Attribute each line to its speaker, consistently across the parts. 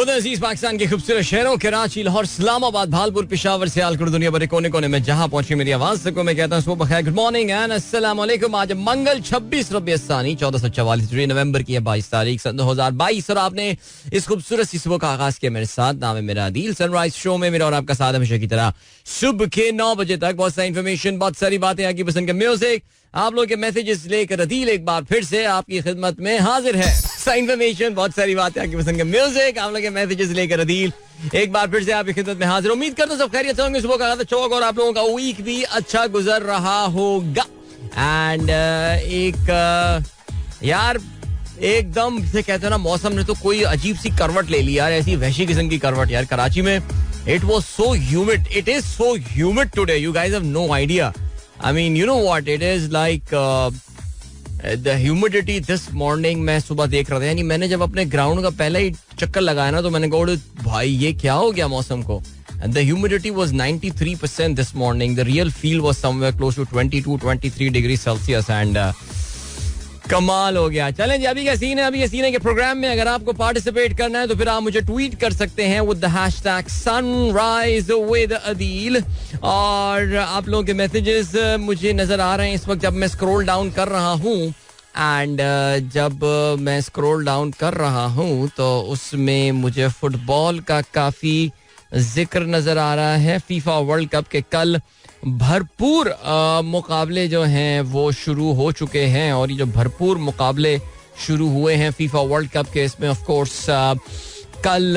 Speaker 1: वो अजीज पाकिस्तान के खूबसूरत शहरों कराची, लाहौर, इस्लामाबाद, भालपुर, पेशावर, सियालकोट, दुनिया भर कोने कोने में जहां पहुंची मेरी आवाज तक को मैं कहता हूं सुबह बखैर, गुड मॉर्निंग एंड अस्सलाम वालेकुम। आज मंगल 26 रबीउल अव्वल 1444 नवंबर की 22 तारीख 2022 और आपने इस खूबसूरत सी सुबह का आगाज किया मेरे साथ। नाम है मेरा आदिल। सनराइज शो में मेरा और आपका साथ हमेशा की तरह सुबह के 9 बजे तक बहुत सारी इन्फॉर्मेशन, बहुत सारी बातें, आपकी पसंद का म्यूजिक, आप लोग के मैसेजेस लेकर अदील एक बार फिर से आपकी खिदमत में हाजिर है। इन्फॉर्मेशन, बहुत सारी बातें, आपकी पसंद का म्यूजिक, आप लोग के मैसेजेस लेकर अदील एक बार फिर से आपकी खिदमत में हाजिर। उम्मीद करता हूं सब खैरियत से होंगे, सुबह का चौक और आप लोगों का वीक भी अच्छा गुजर रहा होगा। एंड यार एकदम से कहते हैं ना, मौसम ने तो कोई अजीब सी करवट ले ली यार, ऐसी वहशी किस्म की करवट यार। कराची में it was so humid, it is so humid today, you guys have no idea. I mean, you know what? It is like the humidity this morning. मैं सुबह देख रहा था, यानी मैंने जब अपने ग्राउंड का पहला ही चक्कर लगाया ना तो मैंने कहा भाई ये क्या हो गया मौसम को। And the humidity was 93% this morning. The real feel was somewhere close to 22-23 degrees Celsius and कमाल हो गया। चलें जी, अभी का सीन है, अभी के सीन है के प्रोग्राम में अगर आपको पार्टिसिपेट करना है तो फिर आप मुझे ट्वीट कर सकते हैं with the hashtag sunrise with Adeel. और आप लोगों के मैसेजेस मुझे नजर आ रहे हैं इस वक्त जब मैं स्क्रॉल डाउन कर रहा हूँ। एंड जब मैं स्क्रॉल डाउन कर रहा हूँ तो उसमें मुझे फुटबॉल का काफी जिक्र नजर आ रहा है। फीफा वर्ल्ड कप के कल भरपूर मुकाबले जो हैं वो शुरू हो चुके हैं और ये जो भरपूर मुकाबले शुरू हुए हैं फीफा वर्ल्ड कप के, इसमें ऑफ कोर्स कल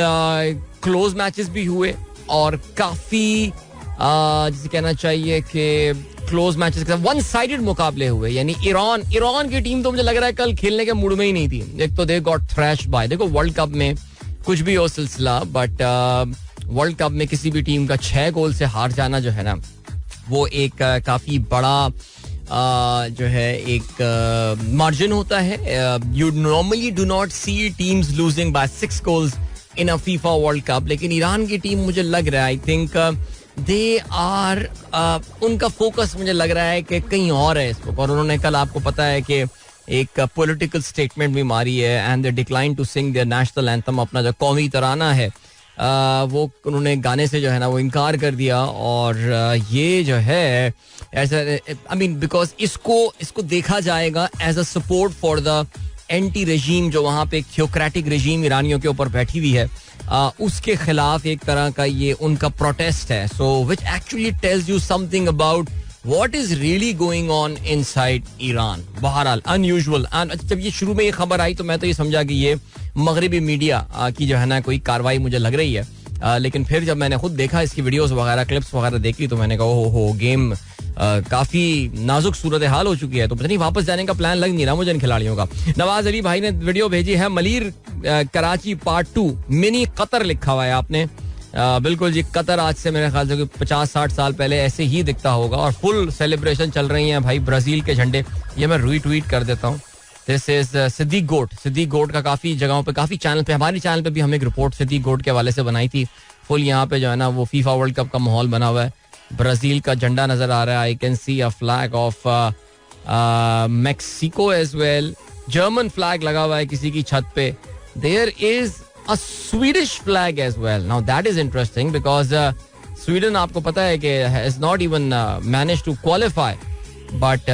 Speaker 1: क्लोज मैचेस भी हुए और काफ़ी जिसे कहना चाहिए कि क्लोज मैचेस के साथ वन साइडेड मुकाबले हुए। यानी ईरान की टीम तो मुझे लग रहा है कल खेलने के मूड में ही नहीं थी। एक तो दे गॉट थ्रैश्ड बाय, देखो वर्ल्ड कप में कुछ भी हो सिलसिला, बट वर्ल्ड कप में किसी भी टीम का 6 गोल से हार जाना जो है ना वो एक काफी बड़ा जो है एक मार्जिन होता है। You normally do not see teams losing by 6 goals in a FIFA World Cup, लेकिन ईरान की टीम मुझे लग रहा है आई थिंक दे आर उनका फोकस मुझे लग रहा है कि कहीं और है इस वक्त। और उन्होंने कल आपको पता है कि एक पॉलिटिकल स्टेटमेंट भी मारी है and they decline to sing their national anthem, अपना जो कौमी तराना है वो उन्होंने गाने से जो है ना वो इनकार कर दिया। और ये जो है ऐसा आई मीन बिकॉज इसको देखा जाएगा as a support for the anti regime जो वहाँ पे एक थियोक्रेटिक रेजीम ईरानियों के ऊपर बैठी हुई है, उसके खिलाफ एक तरह का ये उनका प्रोटेस्ट है। So which actually tells you something about What is really going on inside Iran? बहरहाल अनयूजुअल। जब ये शुरू में ये खबर आई तो मैं तो ये समझा कि ये मगरबी मीडिया की जो है ना कोई कार्रवाई मुझे लग रही है, लेकिन फिर जब मैंने खुद देखा इसकी वीडियोस वगैरह क्लिप्स वगैरह देखी तो मैंने कहा हो गेम काफी नाजुक सूरत हाल हो चुकी है। तो पता नहीं वापस जाने का प्लान लग नहीं रहा मुझे इन खिलाड़ियों का। नवाज अली भाई ने वीडियो भेजी है, Malir Karachi part 2 mini Qatar लिखा हुआ है आपने। बिल्कुल जी, कतर आज से मेरे ख्याल से 50-60 साल पहले ऐसे ही दिखता होगा और फुल सेलिब्रेशन चल रही हैं भाई ब्राजील के झंडे। ये मैं रीट्वीट कर देता हूँ। दिस इज सिद्दीक गोट का काफी जगहों पे, काफी चैनल पे, हमारे चैनल पे भी हम एक रिपोर्ट सिद्दीक गोट के हवाले से बनाई थी। फुल यहाँ पे जो है ना वो फीफा वर्ल्ड कप का माहौल बना हुआ है। ब्राजील का झंडा नजर आ रहा है, I can see a flag of Mexico as well, German flag लगा हुआ है किसी की छत पे। There is a Swedish flag as well. Now that is interesting because Sweden आपको पता है कि has not even managed to qualify. But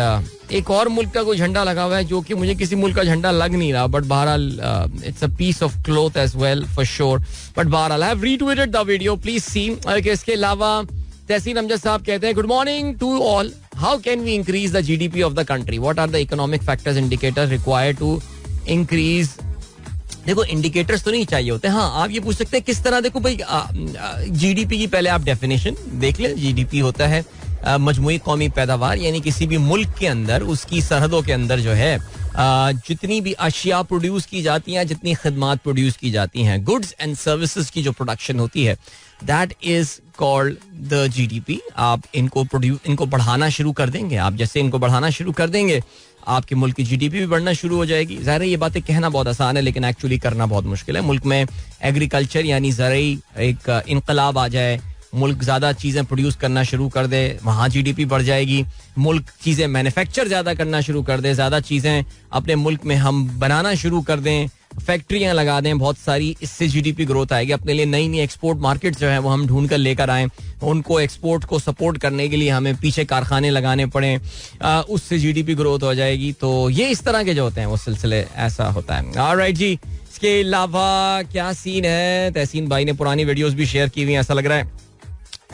Speaker 1: एक और मुल्क का कोई झंडा लगा हुआ है जो कि मुझे किसी मुल्क का झंडा लग नहीं रहा, बट बहरहाल it's a piece of cloth as well for sure. But बहरहाल I have retweeted the video. Please see. इसके अलावा तहसीन अमजद साहब कहते हैं, Good morning to all. How can we increase the GDP of the country? What are the economic factors indicators required to increase? देखो indicators तो नहीं चाहिए होते। हाँ, आप ये पूछ सकते हैं किस तरह। देखो भाई जीडीपी की पहले आप डेफिनेशन देख लें। जीडीपी होता है मजमूई कौमी पैदावार, यानी किसी भी मुल्क के अंदर उसकी सरहदों के अंदर जो है जितनी भी अशिया प्रोड्यूस की जाती हैं, जितनी खदमात प्रोड्यूस की जाती हैं, गुड्स एंड सर्विसेज की जो प्रोडक्शन होती है, that is called the GDP. आप इनको बढ़ाना शुरू कर देंगे, आप जैसे इनको बढ़ाना शुरू कर देंगे आपके मुल्क की जीडीपी भी बढ़ना शुरू हो जाएगी। ज़ाहिर है ये बातें कहना बहुत आसान है लेकिन एक्चुअली करना बहुत मुश्किल है। मुल्क में एग्रीकल्चर यानी ज़राई एक इनकलाब आ जाए मुल्क ज़्यादा चीज़ें प्रोड्यूस करना शुरू कर दे, वहाँ GDP बढ़ जाएगी. मुल्क चीज़ें मैन्युफैक्चर ज़्यादा करना शुरू कर दे, ज़्यादा चीज़ें अपने मुल्क में हम बनाना शुरू कर दें, फैक्ट्रियां लगा दें बहुत सारी, इससे GDP ग्रोथ आएगी. अपने लिए नई नई एक्सपोर्ट मार्केट जो है वो हम ढूंढ कर लेकर आएँ, उनको एक्सपोर्ट को सपोर्ट करने के लिए हमें पीछे कारखाने लगाने पड़े, उससे GDP ग्रोथ हो जाएगी. तो ये इस तरह के जो होते हैं वो सिलसिले ऐसा होता है. ऑलराइट जी, इसके अलावा क्या सीन है? तहसीन भाई ने पुरानी वीडियोस भी शेयर की हुई हैं. ऐसा लग रहा है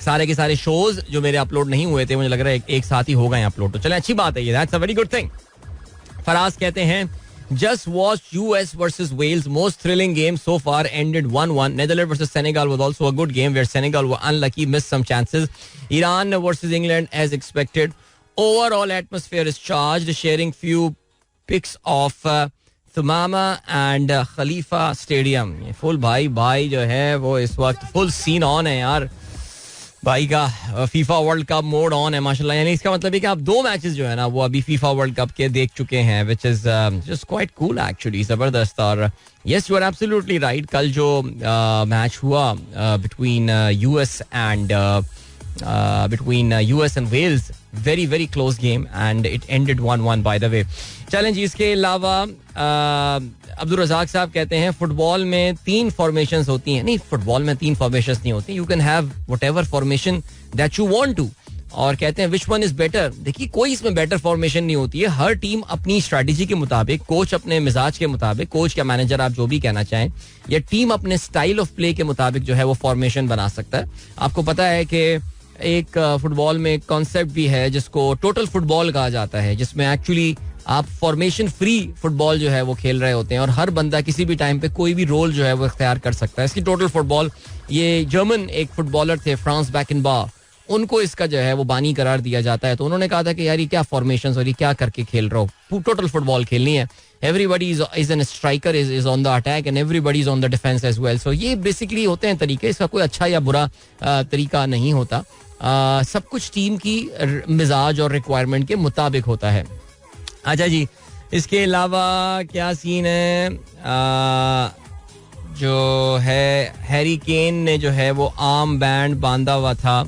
Speaker 1: सारे के सारे शोज जो मेरे अपलोड नहीं हुए थे, मुझे लग रहा है एक साथ ही हो गए अपलोड. तो चले, अच्छी बात है ये, that's a very good thing. Faraz कहते हैं just watched US versus Wales, most thrilling game so far, ended 1-1. Netherlands versus Senegal was also a good game where Senegal were unlucky, missed some chances. Iran versus England as expected. Overall atmosphere is charged, sharing few pics of Thumama and Khalifa Stadium. Full भाई जो है वो इस वक्त full scene on है यार भाई का. FIFA World cup mode on है माशाल्लाह. यानी इसका मतलब है कि आप 2 मैचेस जो है ना वो अभी फीफा वर्ल्ड कप के देख चुके हैं, which is just quite cool actually, जबरदस्त. और yes, you are absolutely right. कल जो मैच हुआ between US and Wales, very very close game and it ended 1-1 by the way. चलें जी, इसके अलावा अब्दुल रज़ाक साहब कहते हैं फुटबॉल में 3 फॉर्मेशंस होती हैं. नहीं, फुटबॉल में 3 फॉर्मेशंस नहीं होती. You can have whatever formation that you want to. और कहते हैं विच वन इज बेटर. देखिए, कोई इसमें बेटर फॉर्मेशन नहीं होती है. हर टीम अपनी स्ट्रैटेजी के मुताबिक, कोच अपने मिजाज के मुताबिक, कोच या मैनेजर आप जो भी कहना चाहें, या टीम अपने स्टाइल ऑफ प्ले के मुताबिक जो है वो फॉर्मेशन बना सकता है. आपको पता है कि एक फुटबॉल में कॉन्सेप्ट भी है जिसको टोटल फुटबॉल कहा जाता है, जिसमें एक्चुअली आप फॉर्मेशन फ्री फुटबॉल जो है वो खेल रहे होते हैं और हर बंदा किसी भी टाइम पे कोई भी रोल जो है वो इख्तियार कर सकता है. इसकी टोटल फुटबॉल, ये जर्मन एक फुटबॉलर थे फ्रांस बैकेनबॉ, उनको इसका जो है वो बानी करार दिया जाता है. तो उन्होंने कहा था कि यार ये क्या फॉर्मेशन और ये क्या करके खेल रहा हो, टोटल फुटबॉल खेलनी है. Everybody is an striker, is on the attack and everybody is on the defence as well. So ये बेसिकली होते हैं तरीके. इसका कोई अच्छा या बुरा तरीका नहीं होता. सब कुछ टीम की मिजाज और रिक्वायरमेंट के मुताबिक होता है. अच्छा जी, इसके अलावा क्या सीन है? जो है हैरी केन ने जो है वो आर्म बैंड बांधा हुआ था.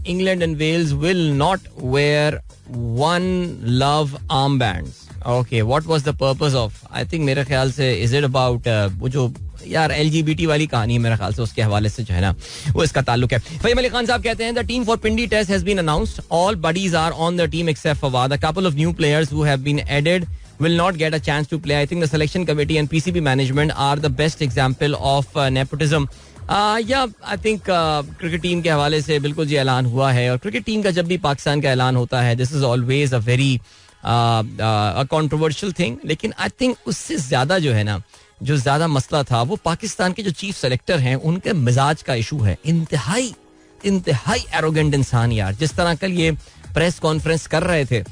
Speaker 1: England and Wales will not wear one love arm bands. Okay, what was the purpose of? I think मेरे ख्याल से इज इट अबाउट वो जो यार LGBT वाली कहानी है, मेरे ख्याल से उसके हवाले से जो है ना वो इसका ताल्लुक है. फहीम अली खान साहब कहते हैं the team for Pindi test has been announced. All buddies are on the team except Fawad. A couple of new players who have been added will not get a chance to play. I think the selection committee and PCB management are the best example of nepotism. I think cricket team के हवाले से बिल्कुल जी ऐलान हुआ है. और cricket team का जब भी पाकिस्तान का ऐलान होता है, this is always a very controversial thing. लेकिन आई थिंक उससे ज्यादा जो है ना, जो ज्यादा मसला था वो पाकिस्तान के जो चीफ सेलेक्टर हैं उनके मिजाज का इशू है. इंतहाई एरोगेंट इंसान यार. जिस तरह कल ये प्रेस कॉन्फ्रेंस कर रहे थे,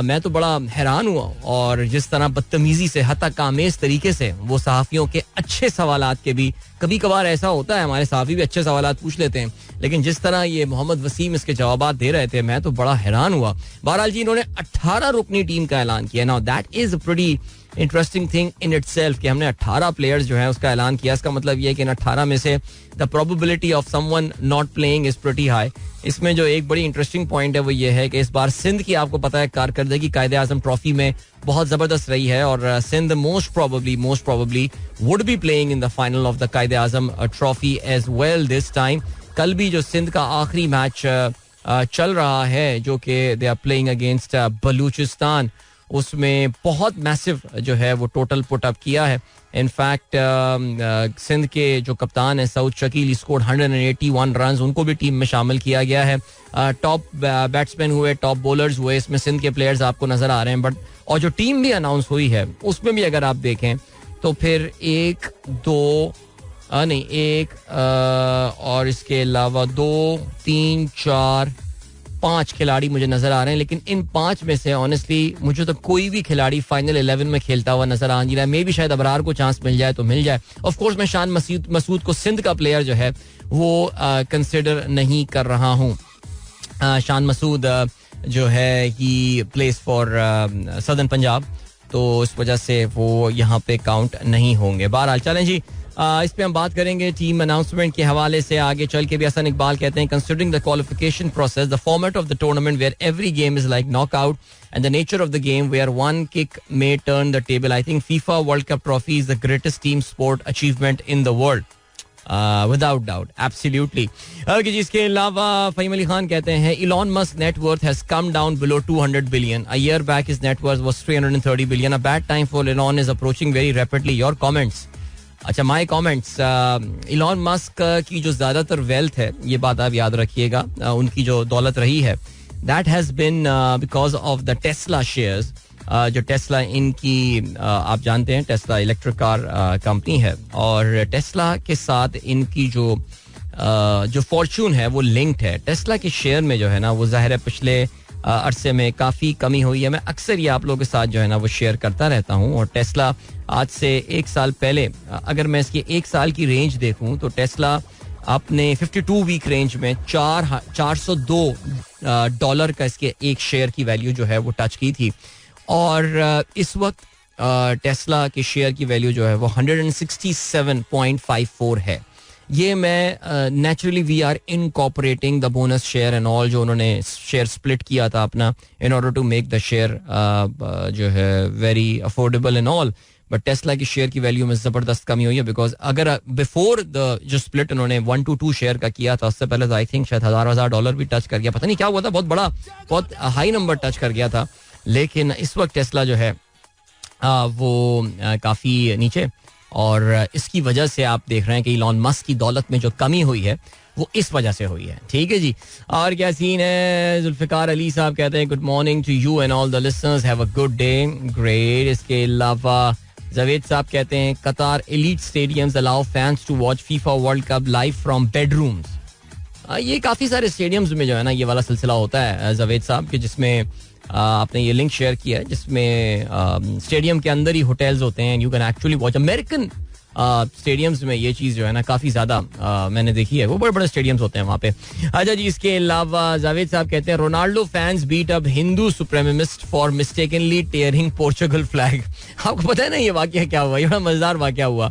Speaker 1: मैं तो बड़ा हैरान हुआ. और जिस तरह बदतमीजी से, हताकामेज तरीके से वो सहाफियों के अच्छे सवालात के भी, कभी कभार ऐसा होता है हमारे सहाफी भी अच्छे सवालात पूछ लेते हैं, लेकिन जिस तरह ये मोहम्मद वसीम इसके जवाबात दे रहे थे, मैं तो बड़ा हैरान हुआ. बहरहाल जी, इन्होंने 18 रुकनी टीम का ऐलान किया. Now that is pretty interesting thing in itself कि हमने 18 प्लेयर्स जो है उसका ऐलान किया. इसका मतलब ये है कि इन 18 में से the probability of someone not playing is pretty high. इसमें जो एक बड़ी इंटरेस्टिंग पॉइंट है वो ये है कि इस बार सिंध की, आपको पता है, कारकर्दगी कायदे आजम ट्रॉफी में बहुत जबरदस्त रही है और Sindh most probably would be playing in the final of the Quaid e Azam trophy as well this time. कल भी जो सिंध का आखिरी मैच चल रहा है, जो कि they are playing against Balochistan, उसमें बहुत मैसिव जो है वो टोटल पुट अप किया है. इनफैक्ट सिंध के जो कप्तान है सऊद शकील, स्कोर्ड 181 रन, उनको भी टीम में शामिल किया गया है. टॉप बैट्समैन हुए, टॉप बॉलर्स हुए, इसमें सिंध के प्लेयर्स आपको नजर आ रहे हैं. बट और जो टीम भी अनाउंस हुई है उसमें भी अगर आप देखें तो फिर और इसके अलावा 2, 3, 4, 5 खिलाड़ी मुझे नजर आ रहे हैं. लेकिन इन 5 में से ऑनेस्टली मुझे तो कोई भी खिलाड़ी फाइनल 11 में खेलता हुआ नजर आ नहीं रहा है. मे भी शायद अबरार को चांस मिल जाए तो मिल जाए. ऑफ कोर्स मैं शान मसूद को सिंध का प्लेयर जो है वो कंसिडर नहीं कर रहा हूँ. शान मसूद जो है ही प्लेस फॉर सदर्न पंजाब, तो इस वजह से वो यहाँ पे काउंट नहीं होंगे. बहरहाल चलें जी, इस पे हम बात करेंगे टीम अनाउंसमेंट के हवाले से. आगे चल के भी हसन इकबाल कहते हैं considering the qualification process, the format of the tournament where every game is like knockout and the nature of the game where one kick may turn the table, I think FIFA World Cup trophy is the greatest team sport achievement in the world. Without doubt, absolutely. Okay, इसके अलावा फ़हीम अली खान कहते हैं Elon Musk net worth has come down below 200 billion. A year back his net worth was 330 billion. A bad time for Elon is approaching very rapidly. Your comments? अच्छा, my comments. Elon Musk की जो ज़्यादातर wealth है, ये बात आप याद रखिएगा, उनकी जो दौलत रही है, that has been because of the Tesla shares. जो टेस्ला इनकी आप जानते हैं टेस्ला इलेक्ट्रिक कार कंपनी है और टेस्ला के साथ इनकी जो फॉर्चून है वो लिंक्ड है. टेस्ला के शेयर में जो है ना वो जाहिर है पिछले अरसे में काफ़ी कमी हुई है. मैं अक्सर ये आप लोगों के साथ जो है ना वो शेयर करता रहता हूँ. और टेस्ला आज से एक साल पहले, अगर मैं इसकी एक साल की रेंज देखूँ तो टेस्ला आपने 52 वीक रेंज में $402 का इसके एक शेयर की वैल्यू जो है वो टच की थी. और इस वक्त टेस्ला के शेयर की वैल्यू जो है वो 167.54 है. ये मैं naturally we are incorporating the bonus share and all, जो उन्होंने शेयर स्प्लिट किया था अपना in order to make the share जो है very affordable and all. But Tesla की शेयर की वैल्यू में जबरदस्त कमी हुई है बिकॉज अगर बिफोर द जो स्प्लिट उन्होंने 1 to 2 शेयर का किया था उससे पहले तो आई थिंक शायद $1,000 भी टच कर गया. पता नहीं क्या हुआ था, बहुत बड़ा बहुत हाई नंबर टच कर गया था. लेकिन इस वक्त टेस्ला जो है वो काफ़ी नीचे, और इसकी वजह से आप देख रहे हैं कि इलॉन मस्क की दौलत में जो कमी हुई है वो इस वजह से हुई है. ठीक है जी. और क्या सीन है? जुल्फिकार अली साहब कहते हैं good morning to you and all the listeners, have a good day. Great. इसके अलावा जावेद साहब कहते हैं Qatar elite stadiums allow fans to watch FIFA World Cup live from bedrooms. ये काफ़ी सारे स्टेडियम्स में जो है ना ये वाला सिलसिला होता है जावेद साहब के, जिसमें आपने ये लिंक शेयर किया है जिसमें स्टेडियम के अंदर ही होटल्स होते हैं. You can actually watch. American stadiums में ये चीज़ जो है ना काफ़ी ज़्यादा मैंने देखी है, वो बड़े बड़े स्टेडियम्स होते हैं वहाँ पे. अच्छा जी. इसके अलावा जावेद साहब कहते हैं Ronaldo fans beat up Hindu supremacist for mistakenly tearing Portugal flag. आपको पता है ना ये वाकया क्या हुआ? ये बड़ा मजेदार वाकया हुआ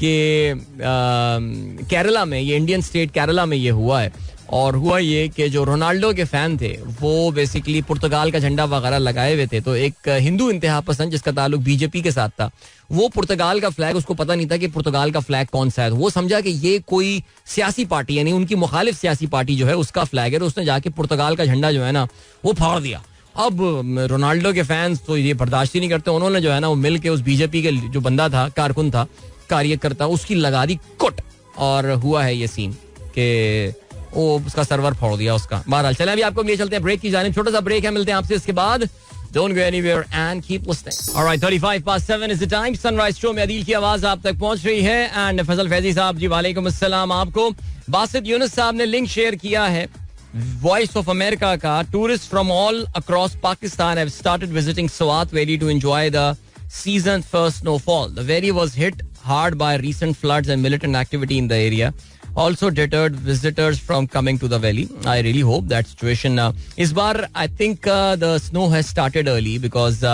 Speaker 1: कि केरला में, ये इंडियन स्टेट केरला में ये हुआ है. और हुआ ये कि जो रोनाल्डो के फैन थे वो बेसिकली पुर्तगाल का झंडा वगैरह लगाए हुए थे. तो एक हिंदू इंतहा पसंद जिसका ताल्लुक बीजेपी के साथ था, वो पुर्तगाल का फ्लैग, उसको पता नहीं था कि पुर्तगाल का फ्लैग कौन सा है. वो समझा कि ये कोई सियासी पार्टी यानी उनकी मुखालिफ सियासी पार्टी जो है उसका फ्लैग है. तो उसने जाके पुर्तगाल का झंडा जो है ना वो फाड़ दिया. अब रोनाल्डो के फैंस तो ये बर्दाश्त ही नहीं करते. उन्होंने जो है ना वो मिल के उस बीजेपी के जो बंदा था, कारकुन था, कार्यकर्ता, उसकी लगा दी कुट. और हुआ है ये सीन कि वो उसका सर्वर फोड़ दिया उसका. बहरहाल चलें अभी आपको लिए चलते हैं ब्रेक की जानिब. छोटा सा ब्रेक है, मिलते हैं आपसे इसके बाद. Don't go anywhere and keep listening. All right, 7:35 is the time. Sunrise Show में अदील की आवाज आप तक पहुंच रही है. एंड फजल फैजी साहब जी वालेकुम अस्सलाम. आपको बासित यूनुस साहब ने लिंक शेयर किया है वॉइस ऑफ अमेरिका का. Tourist from all across Pakistan have started visiting Swat valley to enjoy the season first snowfall. The valley was hit hard by recent floods and militant activity in the area. Also deterred visitors from coming to the valley. I really hope that situation इस बार I think the snow has started early because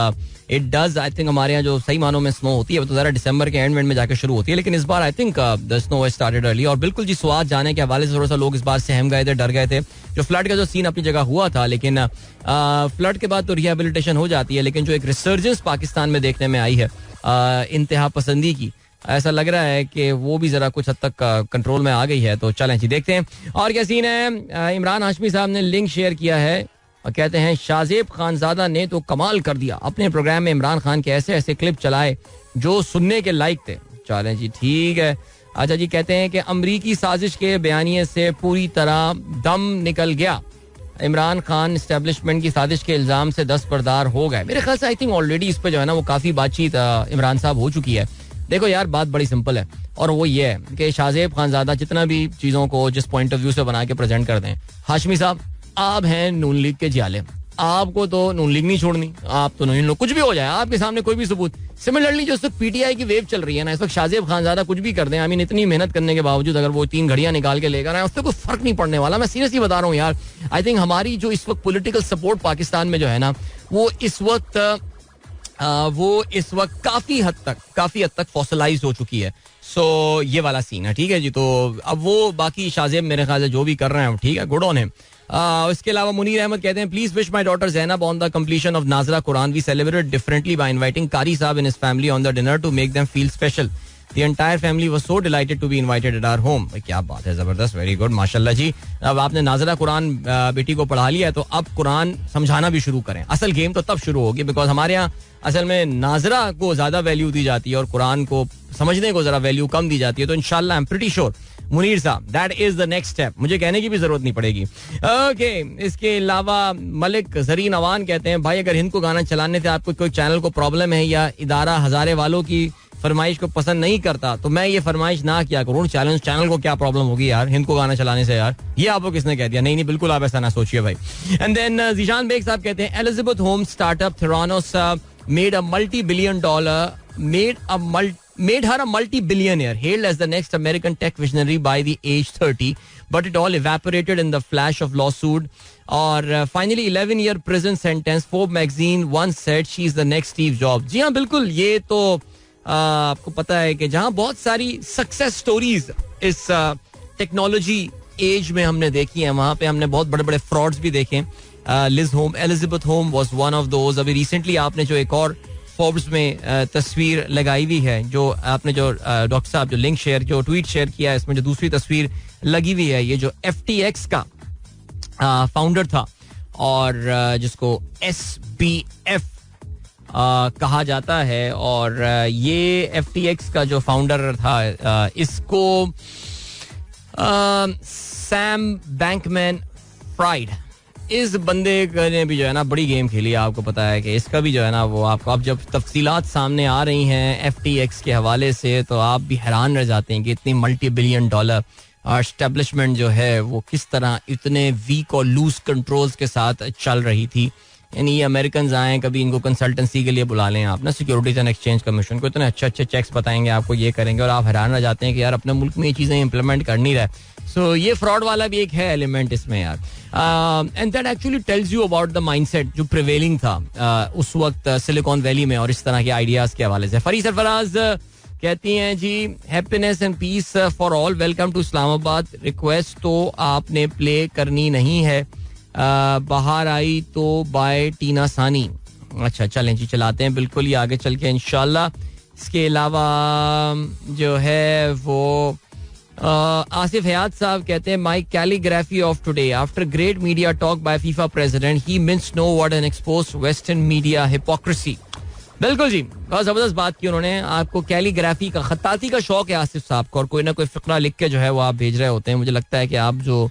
Speaker 1: it does. I think हमारे यहाँ जो सही मानों में snow होती है वो तो ज़रा दिसंबर के एंड में जाकर शुरू होती है, लेकिन इस बार I think the snow has started early. और बिल्कुल जी स्वात जाने के हवाले से थोड़ा सा लोग इस बार सहम गए थे, डर गए थे. जो फ्लड का जो सीन अपनी जगह हुआ था, लेकिन फ्लड के बाद तो रिहेबिलिटेशन हो जाती है, लेकिन जो एक रिसर्जेंस पाकिस्तान में देखने में आई है इंतहा पसंदी की, ऐसा लग रहा है कि वो भी जरा कुछ हद तक कंट्रोल में आ गई है. तो चलें जी देखते हैं और क्या सीन है. इमरान हाशमी साहब ने लिंक शेयर किया है और कहते हैं शाहजेब खानजादा ने तो कमाल कर दिया. अपने प्रोग्राम में इमरान खान के ऐसे ऐसे क्लिप चलाए जो सुनने के लायक थे. चलें जी ठीक है. अच्छा जी. कहते हैं कि अमरीकी साजिश के बयानिए से पूरी तरह दम निकल गया. इमरान खान एस्टेब्लिशमेंट की साजिश के इल्जाम से दस्तबरदार हो गए. मेरे ख्याल से आई थिंक ऑलरेडी इस पर जो है ना वो काफ़ी बातचीत इमरान साहब हो चुकी है. देखो यार बात बड़ी सिंपल है और वो ये है कि शाहजेब खानजादा जितना भी चीज़ों को जिस पॉइंट ऑफ व्यू से बना के प्रेजेंट करते हैं, हाशमी साहब आप हैं नून लीग के जियाले, आपको तो नून लीग नहीं छोड़नी. आप तो नून लीग कुछ भी हो जाए आपके सामने कोई भी सबूत. सिमिलरली जो इस वक्त पीटीआई की वेव चल रही है ना, इस वक्त शाहजेब खानजादा कुछ भी कर दें, आई मीन इतनी मेहनत करने के बावजूद अगर वो 3 घड़ियां निकाल के लेकर आए उससे कोई फर्क नहीं पड़ने वाला. मैं सीरियसली बता रहा हूँ यार. आई थिंक हमारी जो इस वक्त पॉलिटिकल सपोर्ट पाकिस्तान में जो है ना वो इस वक्त वो इस वक्त काफी हद तक फॉसिलाइज हो चुकी है. सो ये वाला सीन है. ठीक है जी. तो अब वो बाकी शाज़ेब मेरे ख्याल से जो भी कर रहे हैं ठीक है, गुड ऑन हिम. इसके अलावा मुनीर अहमद कहते हैं please wish my daughter Zainab on the completion of Nazra Quran. We celebrate differently by inviting Qari sahab in his family on the dinner to make them feel special. The entire family was so delighted to be invited at our home. क्या बात है, जबरदस्त, very good, माशाल्लाह जी. अब आपने नाजरा कुरान बेटी को पढ़ा लिया है तो अब कुरान समझाना भी शुरू करें. असल गेम तो तब शुरू होगी बिकॉज हमारे यहाँ असल में नाजरा को ज्यादा वैल्यू दी जाती है और कुरान को समझने को जरा वैल्यू कम दी जाती है. तो इंशाल्लाह I am pretty sure Munir sahab that is the next step. मुझे कहने की भी जरूरत नहीं पड़ेगी. ओके. इसके अलावा मलिक जरीन अवान कहते हैं भाई अगर हिंद को गाना चलाने से आपको कोई चैनल को प्रॉब्लम है या इदारा हजारे वालों की फरमाइश को पसंद नहीं करता तो मैं ये फरमाइश ना किया करूँ. चैनल को क्या प्रॉब्लम होगी यार हिंद को गाना चलाने से यार, ये आपको किसने कह दिया? नहीं बिल्कुल आप ऐसा ना सोचिए भाई. एंड देन जीशान बेग साहब कहते हैं Elizabeth home startup Theranos made a multi-billion dollar made her a multi-billionaire, hailed as the next American tech visionary by the age 30, but it all evaporated in the flash of lawsuit. और finally 11-year prison sentence. Forbes magazine once said she is the next Steve Jobs. जी हाँ बिल्कुल, ये तो आपको पता है कि जहां बहुत सारी सक्सेस स्टोरीज इस टेक्नोलॉजी एज में हमने देखी हैं वहां पे हमने बहुत बड़े बड़े फ्रॉड्स भी देखे. Elizabeth home was one of those. अभी रिसेंटली आपने जो एक और फोर्ब्स में तस्वीर लगाई हुई है, जो आपने जो डॉक्टर साहब जो लिंक शेयर जो ट्वीट शेयर किया है, इसमें जो दूसरी तस्वीर लगी हुई है, ये जो FTX का फाउंडर था और जिसको SBF कहा जाता है. और ये FTX का जो फाउंडर था इसको सैम बैंकमैन फ्राइड, इस बंदे ने भी जो है ना बड़ी गेम खेली है. आपको पता है कि इसका भी जो है ना वो आपको अब जब तफसीलात सामने आ रही हैं FTX के हवाले से तो आप भी हैरान रह जाते हैं कि इतनी $multi-billion एस्टेब्लिशमेंट जो है वो किस तरह इतने वीक और लूज कंट्रोल्स के साथ चल रही थी. यानी ये अमेरिकन आए कभी इनको कंसल्टेंसी के लिए बुला लें आप ना, सिक्योरिटीज एंड एक्सचेंज कमीशन को, इतने अच्छे चेक्स बताएंगे आपको, ये करेंगे और आप हैरान रह जाते हैं कि यार अपने मुल्क में ये चीज़ें इंप्लीमेंट कर नहीं रहे. सो ये फ्रॉड वाला भी एक है एलिमेंट इसमें यार. And that actually tells you about the mindset जो प्रिवेलिंग था उस वक्त सिलिकॉन वैली में और इस तरह के आइडियाज के हवाले से. फरी सरफराज कहती हैं जी happiness and peace for all, welcome to Islamabad. Request तो आपने प्ले करनी नहीं है, बाहर आई तो बाय टीना सानी. अच्छा चलें जी चलाते हैं बिल्कुल, ये आगे चल के इंशाल्लाह. इसके अलावा जो है वो आसिफ हयात साहब कहते हैं my calligraphy of today after great media talk by FIFA president he means no what an exposed western media hypocrisy. बिल्कुल जी, बहुत जबरदस्त बात की उन्होंने. आपको कैलीग्राफी का खत्ताती का शौक है आसिफ साहब को और कोई ना कोई फिक्रा लिख के जो है वो आप भेज रहे होते हैं. मुझे लगता है कि आप जो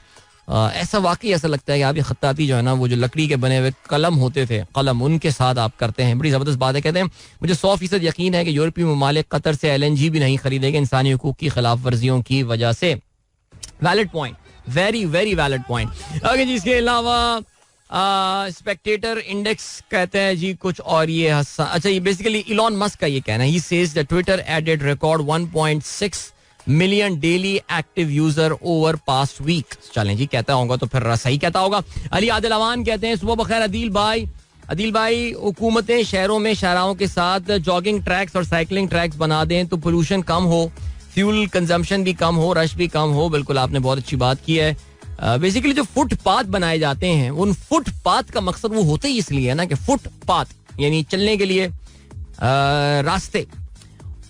Speaker 1: ऐसा वाकई ऐसा लगता है कि आप ये खत्ताती जो है ना वो जो लकड़ी के बने हुए कलम होते थे, कलम, उनके साथ आप करते हैं. बड़ी ज़बरदस्त बात है. कहते हैं मुझे 100% यकीन है कि यूरोपीय ममालिक कतर से LNG भी नहीं खरीदेंगे इंसानी हुकूक की खिलाफ वर्जियों की वजह से. Valid point, very very valid point. Okay जी. इसके अलावा स्पेक्टेटर इंडेक्स कहते हैं जी कुछ और ये अच्छा ये बेसिकली इलॉन मस्क का ये कहना है. He says the Twitter added record 1.6 million daily active user over past week. चलें जी, कहता होगा तो फिर सही कहता होगा. अली आदिल अवान कहते हैं सुबह बखैर अदील भाई हुकूमतें शहरों में शाहराओं के साथ जॉगिंग ट्रैक्स और साइकिलिंग ट्रैक्स बना दें तो पोल्यूशन कम हो, फ्यूल कंजम्पशन भी कम हो, रश भी कम हो. बिल्कुल आपने बहुत अच्छी बात की है. बेसिकली जो फुटपाथ बनाए जाते हैं उन फुटपाथ का मकसद वो होते ही इसलिए है ना कि फुटपाथ यानी चलने के लिए रास्ते.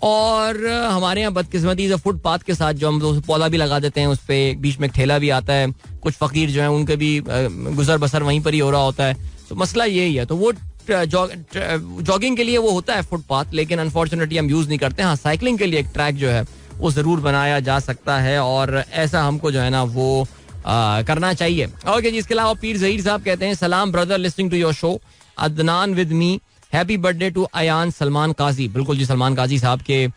Speaker 1: और हमारे यहाँ बदकिस्मती से फुटपाथ के साथ जो हम पौधा भी लगा देते हैं, उस पर बीच में ठेला भी आता है. कुछ फकीर जो है उनके भी गुजर बसर वहीं पर ही हो रहा होता है. तो मसला यही है. तो वो जॉगिंग के लिए वो होता है फुटपाथ, लेकिन अनफॉर्चुनेटली हम यूज नहीं करते. हाँ, साइकिलिंग के लिए एक ट्रैक जो है वो जरूर बनाया जा सकता है और ऐसा हमको जो है ना वो करना चाहिए. ओके जी. इसके अलावा पीर जहीर साहब कहते हैं सलाम brother, listening to your show, Adnan with me, happy birthday to Ayan Salman Qazi. बिल्कुल जी, सलमान काजी साहब के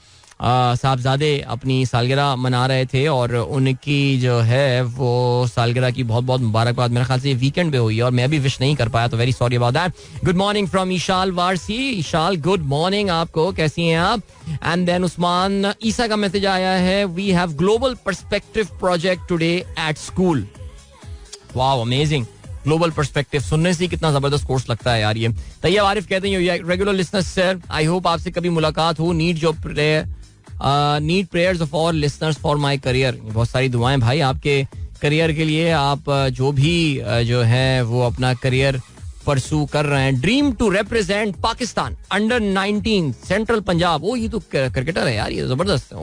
Speaker 1: साहबजादे अपनी सालगिरह मना रहे थे और उनकी जो है वो सालगिरह की बहुत बहुत मुबारकबाद. मेरे ख्याल से वीकेंड पे हुई है और मैं भी विश नहीं कर पाया, तो very sorry about that. Good morning from Eshal Warsi. Eshal good morning आपको, कैसी हैं आप? एंड देन उस्मान ईसा का मैसेज आया है, we have global perspective project today at school. Wow, amazing. Global perspective सुनने से कितना जबरदस्त कोर्स लगता है यार ये. तैयब आरिफ कहते हैं regular listener sir, I hope आपसे कभी मुलाकात हो. Need prayers of all listeners for my career. बहुत सारी दुआएं भाई आपके करियर के लिए. आप जो भी जो है वो अपना करियर परसू कर रहे हैं. Dream to represent Pakistan under 19 central Punjab. ओ ये तो क्रिकेटर है यार, ये जबरदस्त.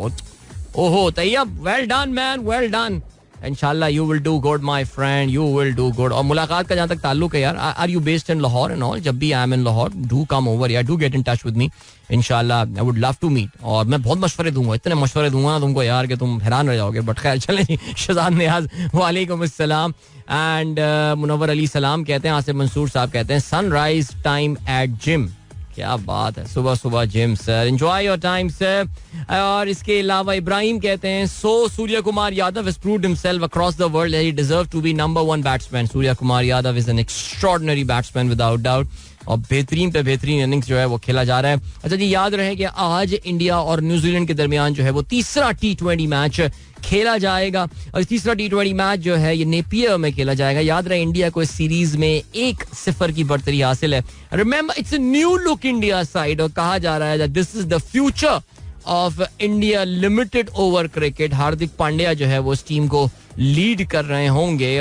Speaker 1: ओहो Tayyab, well done man, well done. इंशाल्लाह you will do good my friend, you will do good. और मुलाकात का जहां तक ताल्लुक है यार, are you based in Lahore and all? जब भी I am in Lahore, do come over यार, do get in touch with me. इंशाल्लाह आई वुड लव टू मीट. और मैं बहुत मशवरे दूंगा, इतने मशवरे दूंगा ना तुमको यार कि तुम हैरान रह जाओगे. बट खैर चलें जी. शहजाद नियाज वालेकुम अस्सलाम. एंड मुनव्वर अली सलाम कहते हैं. आसिफ मंसूर साहब कहते हैं सनराइज टाइम एट जिम. क्या बात है, सुबह सुबह gym sir, enjoy your time sir. और इसके अलावा इब्राहिम कहते हैं Surya Kumar Yadav has proved himself across the world. He deserves to be number one batsman. Surya Kumar Yadav is an extraordinary batsman without doubt. और बेहतरीन पे बेहतरीन इनिंग्स जो है वो खेला जा रहा है. अच्छा जी, याद रहे कि आज इंडिया और न्यूजीलैंड के दरमियान जो है वो तीसरा T20 मैच खेला जाएगा. और तीसरा T20 मैच जो है ये नेपियर में खेला जाएगा. याद रहे इंडिया को इस सीरीज में 1-0 की बढ़तरी हासिल है. Remember it's a new look India side. और कहा जा रहा है this is the future of India limited over cricket. Hardik Pandya जो है वो इस टीम को लीड कर रहे होंगे.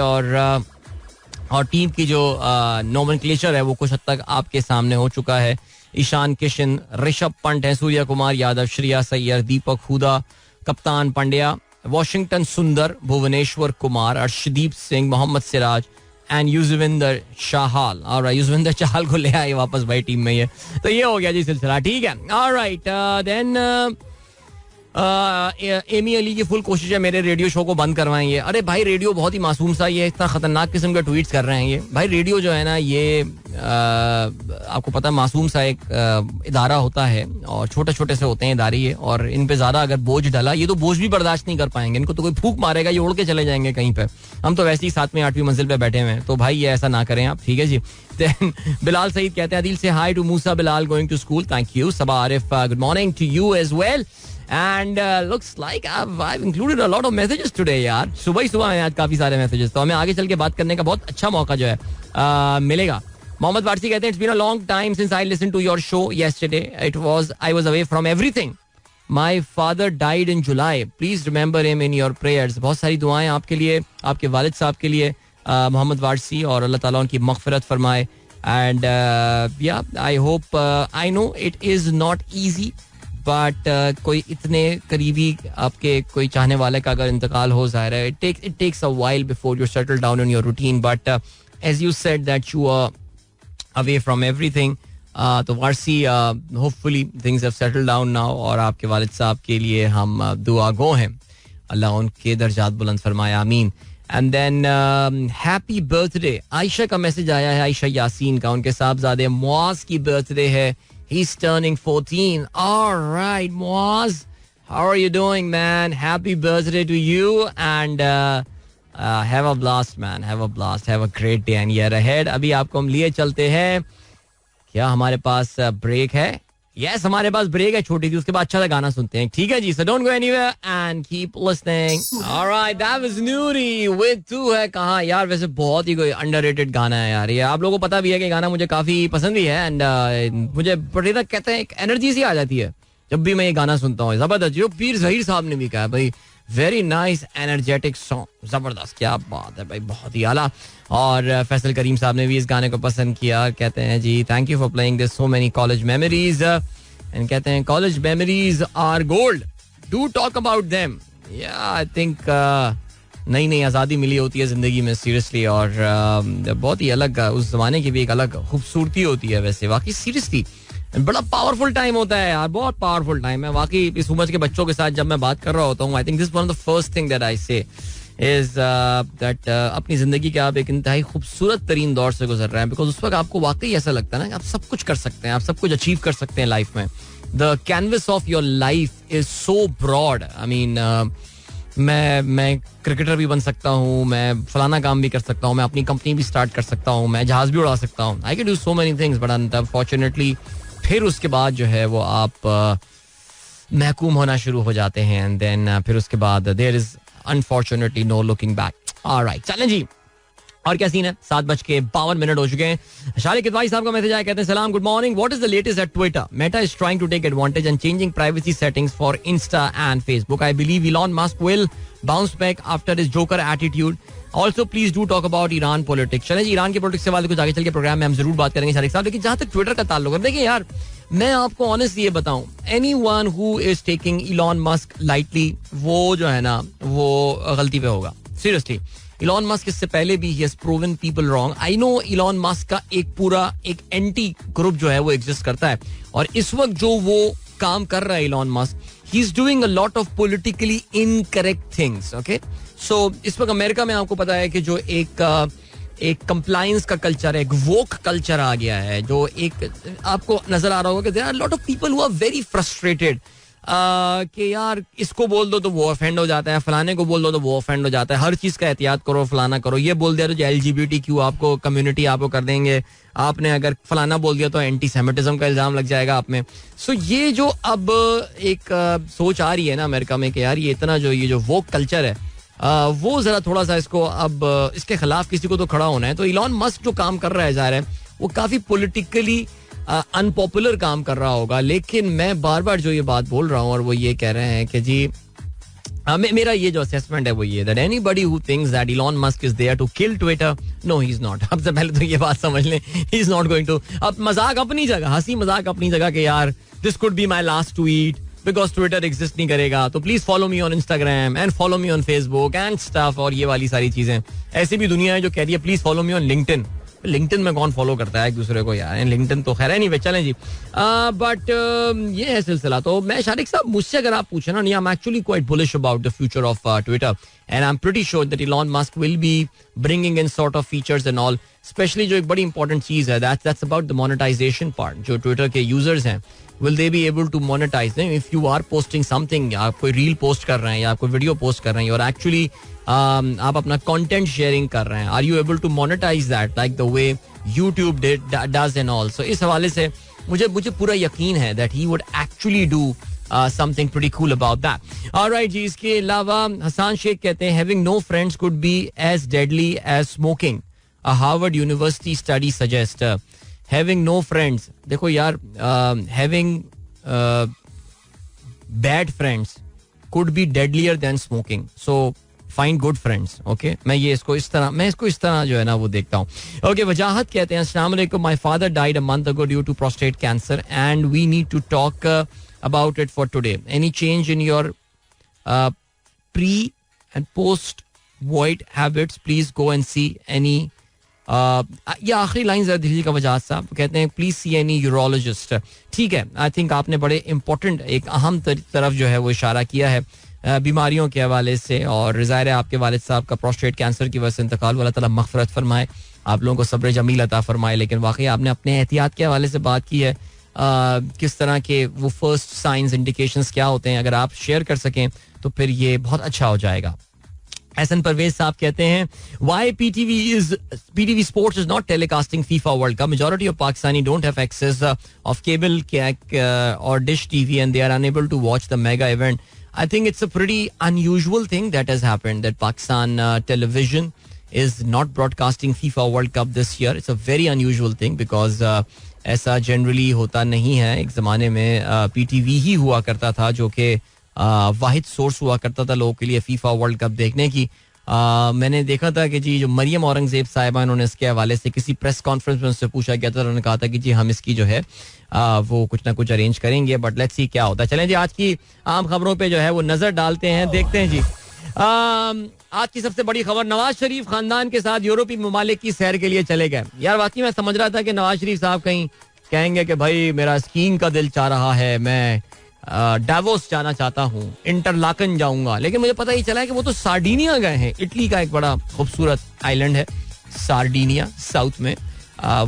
Speaker 1: और टीम की जो नोमेनक्लेचर है वो कुछ हद तक आपके सामने हो चुका है. ईशान किशन, ऋषभ पंत है, सूर्य कुमार यादव, श्रेयस अय्यर, दीपक हुडा, कप्तान पांड्या, वॉशिंगटन सुंदर, भुवनेश्वर कुमार, अर्शदीप सिंह, मोहम्मद सिराज एंड युजवेंद्र चाहल. और युजवेंद्र चाहल को ले आए वापस भाई टीम में. ये तो ये हो गया जी सिलसिला. ठीक है, ऑलराइट. देन एमी अली की फुल कोशिश है मेरे रेडियो शो को बंद करवाएंगे. अरे भाई रेडियो बहुत ही मासूम सा, ये इतना खतरनाक किस्म के ट्वीट्स कर रहे हैं ये. भाई रेडियो जो है ना ये आपको पता है मासूम सा एक इदारा होता है और छोटे छोटे से होते हैं इदारे ये. और इन पे ज्यादा अगर बोझ डला, ये तो बोझ भी बर्दाश्त नहीं कर पाएंगे. इनको तो कोई फूंक मारेगा, ये उड़ के चले जाएंगे कहीं पे. हम तो वैसे ही 7वीं 8वीं मंजिल पे बैठे हुए हैं. तो भाई ये ऐसा ना करें आप, ठीक है जी. बिलाल सईद कहते हैं दिल से hi to Musa Bilal going to school. Thank you. Saba Arif good morning to you as well. And looks like I've included a lot of messages today यार. सुबह ही सुबह आज काफी सारे मैसेजेस. तो हमें आगे चल के बात करने का बहुत अच्छा मौका जो है मिलेगा. मोहम्मद वारसी कहते हैं it's been a long time since I listen to your show yesterday. I was away from everything. My father died in July. Please remember him in your prayers. बहुत सारी दुआएं आपके लिए, आपके वालिद साहब के लिए मोहम्मद वारसी. और अल्लाह ताला उनकी मग़फ़िरत फरमाए. And yeah, I hope I know it is not easy. But कोई इतने करीबी आपके कोई चाहने वाले का अगर इंतकाल हो जाहिर है it takes a while before you settle down in your routine. But as you said that you are away from everything. तो Warsi hopefully things have settled down now. और आपके वालिद साहब के लिए हम दुआ गो हैं, अल्लाह उनके दर्जात बुलंद फरमाए, आमीन. And than happy birthday. Ayesha का मैसेज आया है, आयशा यासीन का. उनके साहबजादे मुआज की बर्थडे है. He's turning 14. All right, Muaz. How are you doing, man? Happy birthday to you. And have a blast, man. Have a blast. Have a great day and year ahead. अभी आपको हम लिए चलते हैं. क्या हमारे पास ब्रेक है? Yes, हमारे पास ब्रेक है छोटी सी. उसके बाद अच्छा सा गाना सुनते हैं. ठीक है जी. So don't go anywhere and keep listening. All right, that was Nuri with तू है कहाँ. यार वैसे बहुत ही कोई underrated गाना है यार. ये आप लोगों को पता भी है कि गाना मुझे काफी पसंद भी है. एंड मुझे बड़ी तक कहते हैं एक एनर्जी सी आ जाती है जब भी मैं ये गाना सुनता हूँ. जबरदस्त. जो पीर जहीर साहब ने भी कहा भाई, वेरी नाइस एनर्जेटिक सॉन्ग. जबरदस्त. क्या बात है भाई, बहुत ही आला. और फैसल करीम साहब ने भी इस गाने को पसंद किया. कहते हैं जी thank you for playing this so many college memories. And कहते हैं college memories are gold, do talk about them. Yeah I think नई नई आज़ादी मिली होती है जिंदगी में सीरियसली. और बहुत ही अलग उस जमाने की भी एक अलग खूबसूरती होती है. वैसे वाकई सीरियसली बड़ा पावरफुल टाइम होता है यार, बहुत पावरफुल टाइम है वाकई. इस उम्र के बच्चों के साथ जब मैं बात कर रहा होता हूँ, आई think this one of the first thing that I से इज दैट अपनी जिंदगी के आप एक इंतहाई खूबसूरत तरीन दौर से गुजर रहे हैं. बिकॉज उस वक्त आपको वाकई ऐसा लगता है ना कि आप सब कुछ कर सकते हैं, आप सब कुछ अचीव कर सकते हैं लाइफ में. The canvas of your life is so broad. I mean मैं क्रिकेटर भी बन सकता हूँ, मैं फलाना काम भी कर सकता हूँ, मैं अपनी कंपनी भी स्टार्ट कर सकता हूँ, मैं जहाज भी उड़ा सकता हूँ. I can do so many things. But unfortunately फिर उसके बाद जो है वो आप महकूम होना शुरू हो जाते हैं. एंड देन फिर उसके बाद there is unfortunately no looking back. Alright, चलें जी. और क्या सीन है? 7:52 हो चुके हैं. शारिक इतवाई साहब का मैसेज आया, कहते हैं सलाम, good morning. What is the latest at Twitter? Meta is trying to take advantage and changing privacy settings for Insta and Facebook. I believe Elon Musk will bounce back after his joker attitude. Also please do talk about Iran politics. चलें, Iran के politics के बाद कुछ आगे चल के programme में हम जरूर बात करेंगे शारिक साहब. लेकिन जहां तक ट्विटर का ताल्लुक है, देखिए यार, मैं आपको ऑनेस्टली ये बताऊं, anyone who is taking Elon Musk lightly, वो जो है ना, वो गलती पे होगा. सीरियसली, इलॉन मस्क इससे पहले भी he has proven people wrong. I know Elon Musk का एक एंटी ग्रुप जो है वो एग्जिस्ट करता है, और इस वक्त जो वो काम कर रहा है Elon Musk, he is doing a lot of politically incorrect things. Okay, so इस वक्त अमेरिका में आपको पता है कि जो एक कंप्लायंस का कल्चर है, एक वोक कल्चर आ गया है, जो एक आपको नजर आ रहा होगा कि there are lot of people who are very frustrated कि यार इसको बोल दो तो वो ऑफेंड हो जाता है, फलाने को बोल दो तो वो ऑफेंड हो जाता है, हर चीज का एहतियात करो, फलाना करो, ये बोल दिया तो LGBTQ आपको कम्युनिटी आपको कर देंगे, आपने अगर फलाना बोल दिया तो एंटी सेमिटिज्म का इल्जाम लग जाएगा आप में. सो ये जो अब एक सोच आ रही है ना अमेरिका में कि यार ये इतना जो ये जो वोक कल्चर है, वो जरा थोड़ा सा इसको अब इसके खिलाफ किसी को तो खड़ा होना है. तो इलॉन मस्क जो काम कर रहा है, ज़ाहिर है वो काफी पॉलिटिकली अनपॉपुलर काम कर रहा होगा, लेकिन मैं बार बार जो ये बात बोल रहा हूँ और वो ये कह रहे हैं कि जी मेरा ये जो असेसमेंट है वो ये, that anybody who thinks that Elon Musk is there to kill Twitter, no he is not. सबसे पहले तो ये बात समझ लें, he is not going to. अब मजाक अपनी जगह, हंसी मजाक अपनी जगह कि यार this could be my last tweet because Twitter exist नहीं करेगा, तो please follow me on Instagram and follow me on Facebook and stuff, और ये वाली सारी चीजें. ऐसी भी दुनिया है जो कह रही है please follow me on LinkedIn. LinkedIn में कौन फॉलो करता है एक दूसरे को यार, लिंक्डइन तो खैर है नहीं. चलें जी, बट ये है सिलसिला. तो मैं शारिक साहब, मुझसे अगर आप पूछे ना, I am actually quite bullish about the future of Twitter and I am pretty sure that Elon Musk will be bringing in sort of features and all. Specially जो एक बड़ी इंपॉर्टेंट चीज है, that's about the monetisation part. जो Twitter के users हैं, will they be able to monetize them if you are posting something, या आप कोई रील पोस्ट कर रहे हैं या आप कोई वीडियो पोस्ट कर रहे हैं और एक्चुअली आप अपना कंटेंट शेयरिंग कर रहे हैं, are you able to monetize that like the way YouTube does and all. So इस हवाले से मुझे पूरा यकीन है that he would actually do something pretty cool about that. Alright जी, इसके अलावा हसन शेख कहते हैं having no friends could be as deadly as smoking. A Harvard University study suggests having no friends. देखो यार, having bad friends could be deadlier than smoking. So find good friends. Okay, मैं इसको इस तरह जो है ना वो देखता हूँ. Okay, वजाहत कहते हैं अस्सलाम वालेकुम, my father died a month ago due to prostate cancer and we need to talk about it for today. Any change in your pre and post void habits? Please go and see any ये आखिरी line जरा दिल्ली का वजाहत साहब कहते हैं please see any urologist. ठीक है, I think आपने बड़े इंपॉर्टेंट एक अहम तरफ जो है वो इशारा किया है बीमारियों के हवाले से, और ज़ाहिर है आपके वालिद साहब का प्रोस्टेट कैंसर की वजह से इंतकाल, अल्लाह ताला मग़फ़िरत फरमाए, आप लोगों को सब्र जमील अता फरमाए. लेकिन वाकई आपने अपने एहतियात के हवाले से बात की है, किस तरह के वो फर्स्ट साइंस इंडिकेशंस क्या होते हैं, अगर आप शेयर कर सकें तो फिर ये बहुत अच्छा हो जाएगा. एहसन परवेज साहब कहते हैं why PTV sports is not telecasting FIFA World Cup. Majority of Pakistani don't have access of cable और dish TV and they are unable to watch the mega event. I think it's a pretty unusual thing that has happened, that Pakistan television is not broadcasting FIFA World Cup this year. It's a very unusual thing because ऐसा generally होता नहीं है. एक ज़माने में PTV ही हुआ करता था जो कि वाहिद सोर्स हुआ करता था लोगों के लिए फीफा वर्ल्ड कप देखने की. मैंने देखा था कि जी जो मरियम औरंगजेब साहिबा, इन्होंने इसके हवाले से किसी प्रेस कॉन्फ्रेंस में उनसे पूछा गया था, उन्होंने कहा था कि जी हम इसकी जो है वो कुछ ना कुछ अरेंज करेंगे, बट लेट्स सी क्या होता है. चलें जी, आज की आम खबरों पे जो है वो नजर डालते हैं, देखते हैं जी. आज की सबसे बड़ी खबर, नवाज शरीफ खानदान के साथ यूरोपीय ममालिक की सैर के लिए चले गए. यार वाकई मैं समझ रहा था कि नवाज शरीफ साहब कहीं कहेंगे कि भाई मेरा स्कीइंग का दिल चाह रहा है, मैं डावोस जाना चाहता हूँ, इंटरलाकन जाऊंगा, लेकिन मुझे पता ही चला है कि वो तो सार्डिनिया गए हैं. इटली का एक बड़ा खूबसूरत आइलैंड है सार्डिनिया, साउथ में,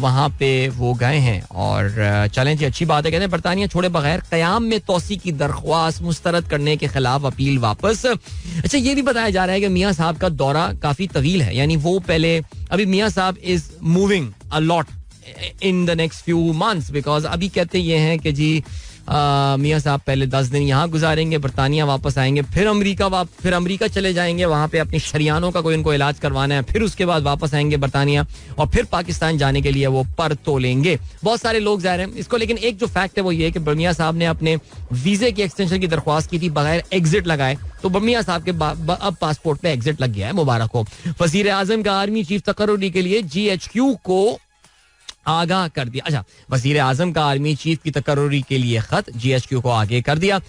Speaker 1: वहाँ पे वो गए हैं. और चलें जी, अच्छी बात है. कहते हैं बरतानिया छोड़े बगैर क़याम में तोसी की दरख्वास्त मुस्तरद करने के खिलाफ अपील वापस. अच्छा, ये भी बताया जा रहा है कि मियाँ साहब का दौरा काफी तवील है, यानी वो पहले अभी मियाँ साहब is moving a lot in the next few months, because अभी कहते ये हैं कि जी मियाँ साहब पहले 10 दिन यहाँ गुजारेंगे, बरतानिया वापस आएंगे, फिर अमेरिका चले जाएंगे, वहाँ पे अपनी शरियानों का कोई उनको इलाज करवाना है, फिर उसके बाद वापस आएंगे बरतानिया और फिर पाकिस्तान जाने के लिए वो पर तोलेंगे. बहुत सारे लोग जा रहे हैं इसको. लेकिन एक जो फैक्ट है वो ये कि मियाँ साहब ने अपने वीजे की एक्सटेंशन की दरख्वास्त की थी बगैर एग्जिट लगाए, तो मियाँ साहब के अब पासपोर्ट पे एग्जिट लग गया है. मुबारक हो. वजीर आजम का आर्मी चीफ तकर्रुरी के लिए GHQ को आगाह कर दिया. अच्छा, वजीर आजम का आर्मी चीफ की तकर्रुरी के लिए खत GHQ को आगे कर दिया.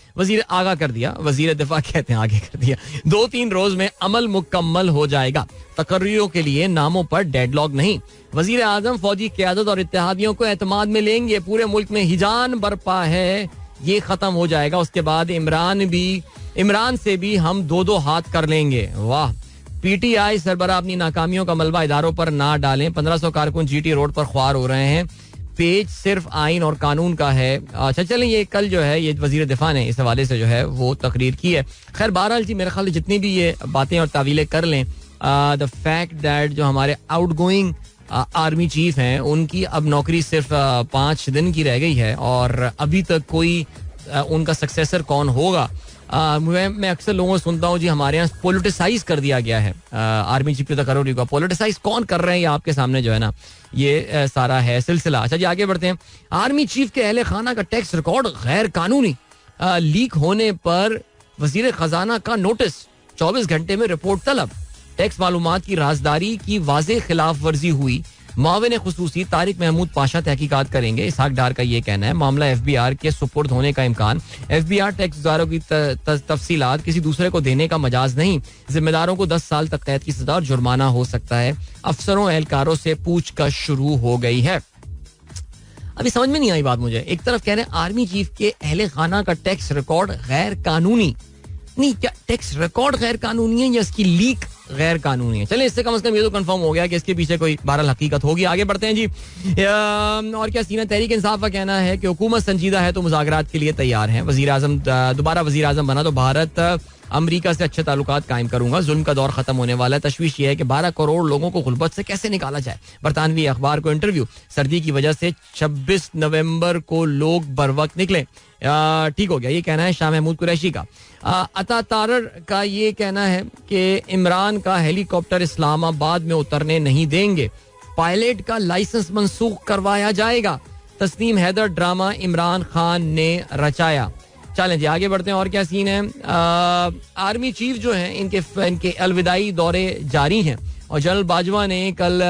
Speaker 1: आगाह कर दिया, वजीर दिफा कहते हैं आगे कर दिया. 2-3 रोज में अमल मुकम्मल हो जाएगा. तकर्रियों के लिए नामों पर डेडलॉक नहीं. वजीर आजम फौजी क़यादत और इत्तेहादियों को एतमाद में लेंगे. पूरे मुल्क में हिजान बरपा है, ये खत्म हो जाएगा. उसके बाद इमरान से भी हम 2-2 हाथ कर लेंगे. वाह. PTI सरबराह अपनी नाकामियों का मलबा इदारों पर ना डालें. 1500 कारकुन GT रोड पर ख्वार हो रहे हैं. पेज सिर्फ आइन और कानून का है. अच्छा चलें, ये कल जो है ये वजीर दिफा ने इस हवाले से जो है वो तकरीर की है. खैर बहरहाल जी मेरे ख्याल जितनी भी ये बातें और तावीलें कर लें, द फैक्ट दैट जो हमारे आउटगोइंग आर्मी चीफ हैं उनकी अब नौकरी सिर्फ 5 दिन की रह गई है और अभी तक कोई उनका सक्सेसर कौन होगा. मैं अक्सर लोगों से सुनता हूँ जी हमारे यहाँ पोलिटिसाइज कर दिया गया है आर्मी चीफ की तकर्रुरी को. पोलिटिसाइज कौन कर रहे हैं ये आपके सामने जो है ना ये सारा है सिलसिला. अच्छा जी आगे बढ़ते हैं. आर्मी चीफ के अहले खाना का टैक्स रिकॉर्ड गैर कानूनी. लीक होने पर वजीर खजाना का नोटिस. 24 घंटे में रिपोर्ट तलब. टैक्स मालूमात की राजदारी की वाज़ेह खिलाफ वर्जी हुई. माविन खुसूसी तारिक महमूद पाशा तहकीकात करेंगे. इसहाक डार का ये कहना है. मामला FBR के सुपुर्द होने का इम्कान. FBR टैक्स गुजारों की तफसीलात किसी दूसरे को देने का मजाज नहीं. जिम्मेदारों को 10 साल तक कैद की सजा और जुर्माना हो सकता है. अफसरों एहलकारों से पूछताछ शुरू हो गई है. अभी समझ में नहीं आई बात मुझे. एक तरफ कह रहे हैं आर्मी चीफ के अहले खाना का टैक्स रिकॉर्ड गैर कानूनी. नहीं, क्या टैक्स रिकॉर्ड गैर कानूनी है या इसकी लीक गैर कानूनी है? चले इससे कम से कम ये तो कंफर्म हो गया कि इसके पीछे कोई बहरहाल हकीकत होगी. आगे बढ़ते हैं जी. और क्या सीना तहरीक इंसाफ का कहना है कि हुकूमत संजीदा है तो मुज़ाकरात के लिए तैयार है. वजीर आजम दोबारा वजीर आजम बना तो भारत अमेरिका से अच्छे ताल्लुकात कायम करूंगा. जुल्म का दौर खत्म होने वाला है. तशवीश ये है कि 12 करोड़ लोगों को गुर्बत से कैसे निकाला जाए. बरतानवी अखबार को इंटरव्यू. सर्दी की वजह से 26 नवंबर को लोग बर वक्त निकले. ठीक हो गया, ये कहना है शाह महमूद कुरैशी का. अता तारर का ये कहना है कि इमरान का हेलीकॉप्टर इस्लामाबाद में उतरने नहीं देंगे. पायलट का लाइसेंस मनसूख करवाया जाएगा. तस्नीम हैदर ड्रामा इमरान खान ने रचाया. चलें जी आगे बढ़ते हैं. और क्या सीन है. आर्मी चीफ जो हैं इनके अलविदाई दौरे जारी हैं और जनरल बाजवा ने कल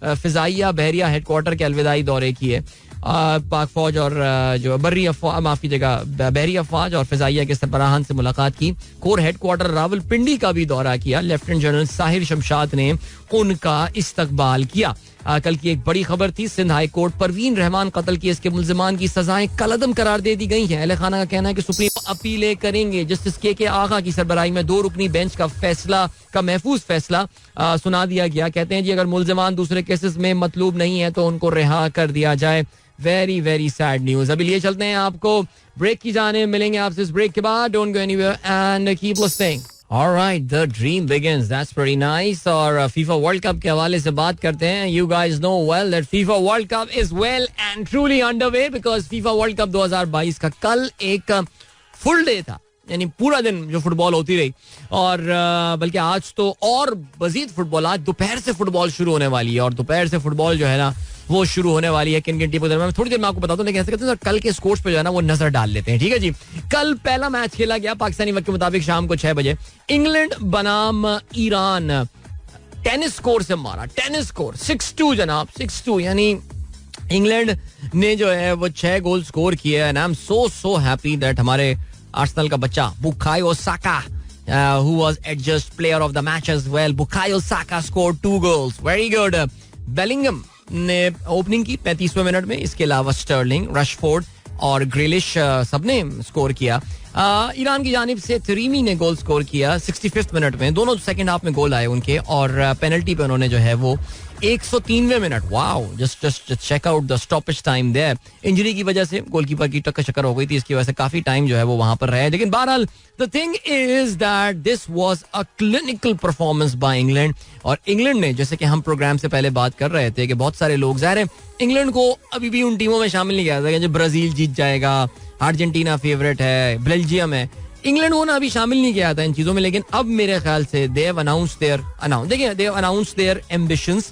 Speaker 1: फिजाइया बहरिया हेडक्वार्टर के अलविदाई दौरे किए. पाक फौज और जो बर्री माफ कीजिएगा बहरी अफवाज और फिजाइया के सरबराहान से मुलाकात की. कोर हेडक्वार्टर रावलपिंडी का भी दौरा किया. लेफ्टिनेंट जनरल साहिर शमशाद ने उनका इस्तकबाल किया. कल की एक बड़ी खबर थी. सिंध हाई कोर्ट परवीन रहमान कत्ल केस के मुल्जिमान की सजाएं कलअदम करार दे दी गई हैं. अहले खाना का कहना है कि सुप्रीम अपीलें करेंगे. जस्टिस के आगा की सरबराही में 2 रुकनी बेंच का महफूज फैसला सुना दिया गया. कहते हैं जी अगर मुल्जिमान दूसरे केसेस में मतलूब नहीं है तो उनको रिहा कर दिया जाए. Very very sad news. अभी लिए चलते हैं आपको ब्रेक की जाने. मिलेंगे आपसे इस ब्रेक के बाद. Don't go anywhere and keep listening. Alright, the dream begins. That's pretty nice. और FIFA World Cup के हवाले से बात करते हैं. You guys know well that FIFA World Cup is well and truly underway because FIFA World Cup 2022 का कल एक फुल डे था. यानी पूरा दिन जो फुटबॉल होती रही और बल्कि आज तो और मजीद फुटबॉल. आज दोपहर से फुटबॉल शुरू होने वाली है और दोपहर से फुटबॉल जो है ना वो शुरू होने वाली है. किन किन टीमों के दरमियान थोड़ी देर में आपको बताता हूँ. लेकिन ऐसे करते हैं कल के स्कोर्स पे जो है ना वो नजर डाल लेते हैं. ठीक है जी. कल पहला मैच खेला गया पाकिस्तानी वक्त के मुताबिक शाम को 6 बजे. इंग्लैंड बनाम ईरान. टेनिस स्कोर से मारा. टेनिस स्कोर 6-2 जनाब. 6-2 यानी इंग्लैंड ने जो है वो 6 गोल स्कोर किए. And I am so happy that हमारे आर्सेनल का बच्चा Bukayo Saka who was adjudged player of the match as well. Bukayo Saka scored 2 goals. Very good. Bellingham ने ओपनिंग की 35वें मिनट में. इसके अलावा स्टर्लिंग, रशफोर्ड और ग्रिलिश सबने स्कोर किया. ईरान की जानिब से तरीमी ने गोल स्कोर किया 65वें मिनट में. दोनों सेकंड हाफ में गोल आए उनके और पेनल्टी पे उन्होंने जो है वो 103वें minute. Wow, just check out the stoppage time there. Injury की वजह से गोलकीपर की टक्कर शक्कर हो गई थी. इसकी वजह से काफी टाइम जो है वो वहां पर रहे. लेकिन बहरहाल the thing is that this was a clinical performance by England. और इंग्लैंड ने, जैसे कि हम प्रोग्राम से पहले बात कर रहे थे कि बहुत सारे लोग ज़ाहिर है इंग्लैंड को अभी भी उन टीमों में शामिल नहीं किया था कि ब्राजील जीत जाएगा, अर्जेंटीना फेवरेट है, बेल्जियम है, इंग्लैंड वो ना अभी शामिल नहीं किया था इन चीजों में, लेकिन अब मेरे ख्याल से they have announced their ambitions.